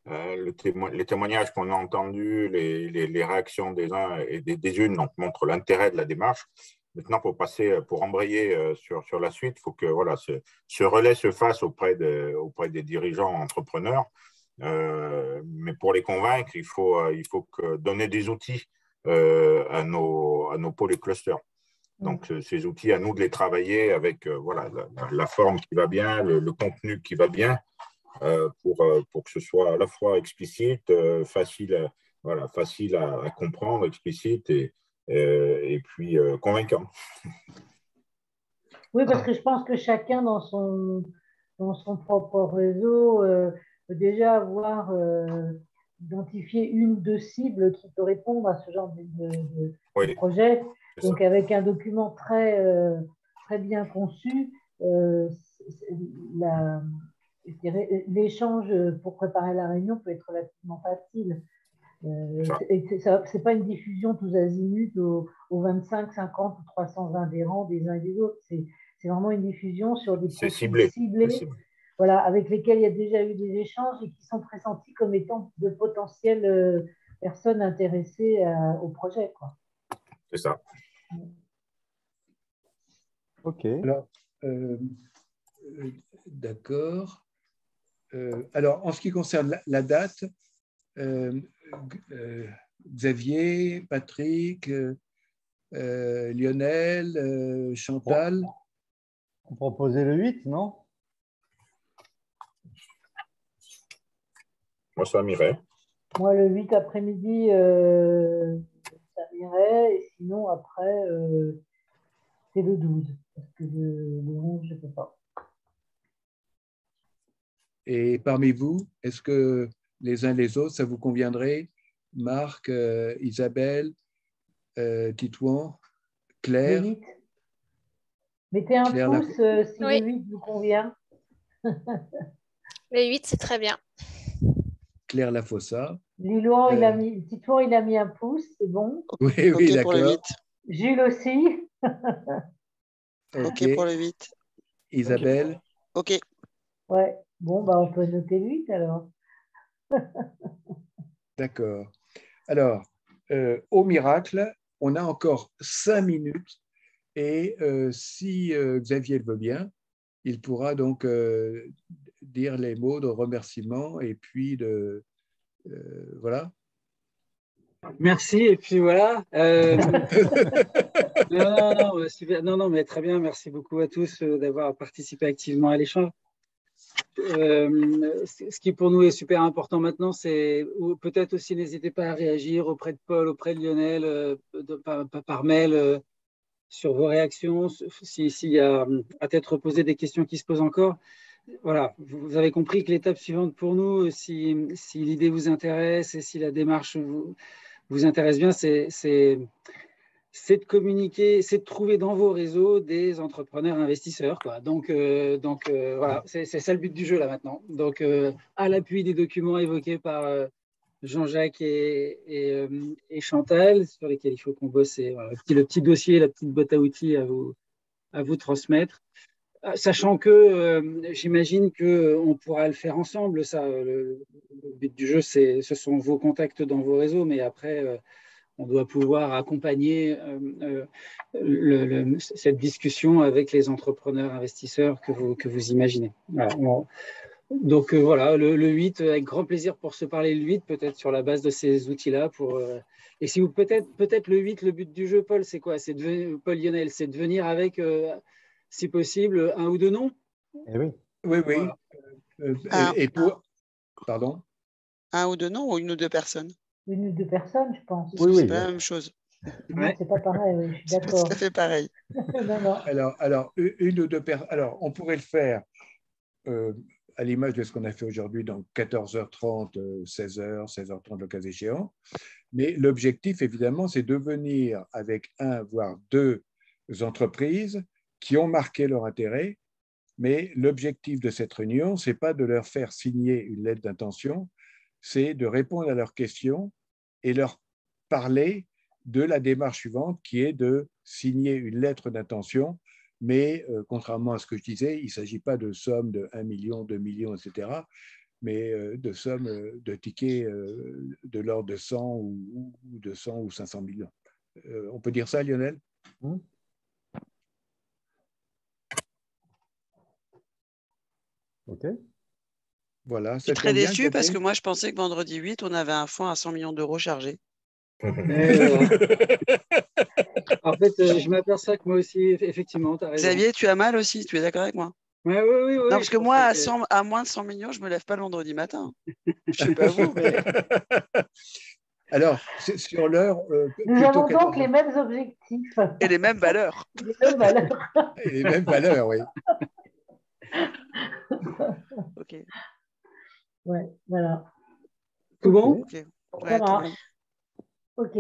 les témoignages qu'on a entendus, les réactions des uns et des unes montrent l'intérêt de la démarche. Maintenant, pour embrayer sur la suite, il faut que voilà, ce relais se fasse auprès des dirigeants entrepreneurs. Mais pour les convaincre, il faut donner des outils à nos pôles et clusters. Donc, ces outils, à nous de les travailler avec voilà, la forme qui va bien, le contenu qui va bien, pour que ce soit à la fois explicite, facile à comprendre, explicite et puis convaincant. Oui, parce que je pense que chacun dans son propre réseau peut déjà avoir identifié une ou deux cibles qui peuvent répondre à ce genre de projet. Donc, avec un document très bien conçu, l'échange pour préparer la réunion peut être relativement facile. C'est pas une diffusion tous azimuts aux 25, 50 ou 300 adhérents des uns et des autres. C'est vraiment une diffusion sur des profils ciblés, voilà, avec lesquels il y a déjà eu des échanges et qui sont pressentis comme étant de potentielles personnes intéressées au projet, quoi. C'est ça. OK. Alors, d'accord. Alors, en ce qui concerne la date, Xavier, Patrick, Lionel, Chantal. On proposait le 8, non? Moi, ça m'irait. Moi, le 8 après-midi, ça m'irait. Et sinon, après, c'est le 12. Parce que le 11, je ne peux pas. Et parmi vous, est-ce que les uns les autres, ça vous conviendrait? Marc, Isabelle, Titouan, Claire? Le 8. Mettez un Claire, pouce si le 8 vous convient. Le 8, c'est très bien. Claire Lafossa. Titouan, il a mis un pouce, c'est bon. Oui, oui, d'accord. Pour le 8. Jules aussi. OK pour le 8. Isabelle. OK. Ouais. Bon, bah, on peut noter le 8 alors. D'accord. Alors, au miracle, on a encore 5 minutes et si Xavier le veut bien, il pourra donc dire les mots de remerciement et puis de... voilà. Merci, et puis voilà. Non, mais très bien, merci beaucoup à tous d'avoir participé activement à l'échange. Ce qui pour nous est super important maintenant, c'est peut-être aussi n'hésitez pas à réagir auprès de Paul, auprès de Lionel, par mail sur vos réactions, s'il y a à tête reposée des questions qui se posent encore. Voilà, vous avez compris que l'étape suivante pour nous, si l'idée vous intéresse et si la démarche vous intéresse bien, c'est de communiquer, c'est de trouver dans vos réseaux des entrepreneurs investisseurs, quoi. Donc voilà, c'est ça le but du jeu là maintenant. Donc à l'appui des documents évoqués par Jean-Jacques et Chantal, sur lesquels il faut qu'on bosse, et voilà, le petit dossier, la petite boîte à outils à vous transmettre. Sachant que j'imagine qu'on pourra le faire ensemble, ça. Le but du jeu, ce sont vos contacts dans vos réseaux, mais après, on doit pouvoir accompagner cette discussion avec les entrepreneurs investisseurs que vous imaginez. Voilà. Donc voilà, le 8, avec grand plaisir pour se parler le 8, peut-être sur la base de ces outils-là. Et si vous peut-être le 8, le but du jeu, Paul, c'est quoi? Paul Lionel, c'est de venir avec, si possible, un ou deux noms? Eh oui. Oui, oui. Voilà. Et pour... Pardon? Un ou deux noms ou une ou deux personnes? Une ou deux personnes, je pense. Oui, c'est pas la même chose. Non, c'est pas pareil, oui, je suis d'accord. C'est tout à fait pareil. Non. Alors, une ou deux personnes. Alors, on pourrait le faire à l'image de ce qu'on a fait aujourd'hui, donc 14h30, 16h, 16h30 le cas échéant. Mais l'objectif, évidemment, c'est de venir avec un, voire deux entreprises qui ont marqué leur intérêt. Mais l'objectif de cette réunion, ce n'est pas de leur faire signer une lettre d'intention, c'est de répondre à leurs questions et leur parler de la démarche suivante qui est de signer une lettre d'intention. Mais contrairement à ce que je disais, il ne s'agit pas de sommes de 1 million, 2 millions, etc., mais de sommes de tickets de l'ordre de 100 ou 200 ou 500 millions. On peut dire ça, Lionel? OK. Je Voilà. suis très déçu parce que moi, je pensais que vendredi 8, on avait un fonds à 100 millions d'euros chargé. En fait, je m'aperçois que moi aussi, effectivement, tu as raison. Xavier, tu as mal aussi, tu es d'accord avec moi? Oui. Non, parce que moi, à moins de 100 millions, je ne me lève pas le vendredi matin. Je ne sais pas vous, mais… Alors, sur l'heure. Nous avons donc les mêmes objectifs. Et les mêmes valeurs. Les mêmes valeurs. Et les mêmes valeurs, oui. Ok. Ouais, voilà. Tout bon? Ok. Ça marche. Ok.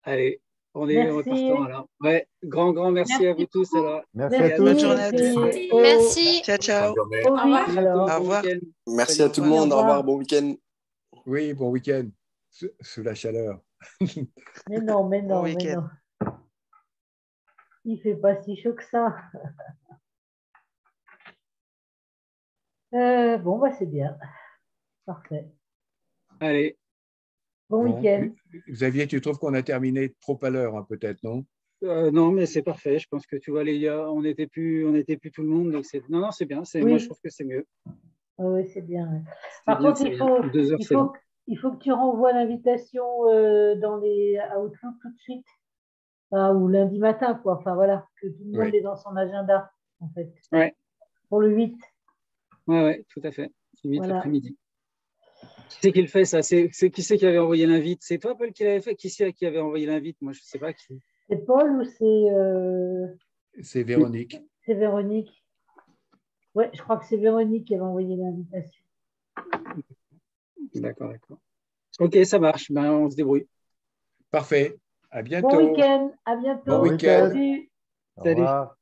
Allez, on est partant alors. Ouais, grand merci à vous tous alors. Merci à tous. Bonne journée à tous. Merci. Ciao, ciao. Au revoir. Au revoir. Merci à tout le monde. Au revoir. Bon week-end. Oui, bon week-end. Sous la chaleur. Mais non. week-end. Il ne fait pas si chaud que ça. Bon, bah, c'est bien. Parfait. Allez. Bon week-end. Xavier, tu trouves qu'on a terminé trop à l'heure, hein, peut-être, non? Non, mais c'est parfait. Je pense que tu vois, les gars, on n'était plus tout le monde. Donc non, c'est bien. Oui. Moi, je trouve que c'est mieux. Oui, c'est bien. Par contre, il faut que tu renvoies l'invitation dans les Outlook tout de suite. Ou lundi matin, quoi. Enfin, voilà, que tout le monde est dans son agenda, en fait. Ouais. Pour le 8. Ouais, tout à fait. Le 8 Voilà. après-midi. Qui c'est qui le fait, ça? C'est qui c'est qui avait envoyé l'invite? C'est toi, Paul, qui l'avait fait? Qui c'est qui avait envoyé l'invite? Moi, je ne sais pas qui. C'est Paul ou c'est… C'est Véronique. C'est Véronique. Ouais, je crois que c'est Véronique qui avait envoyé l'invitation. D'accord. Ok, ça marche. Ben, on se débrouille. Parfait. À bientôt. Bon week-end. À bientôt. Bon week-end. Salut. Au revoir.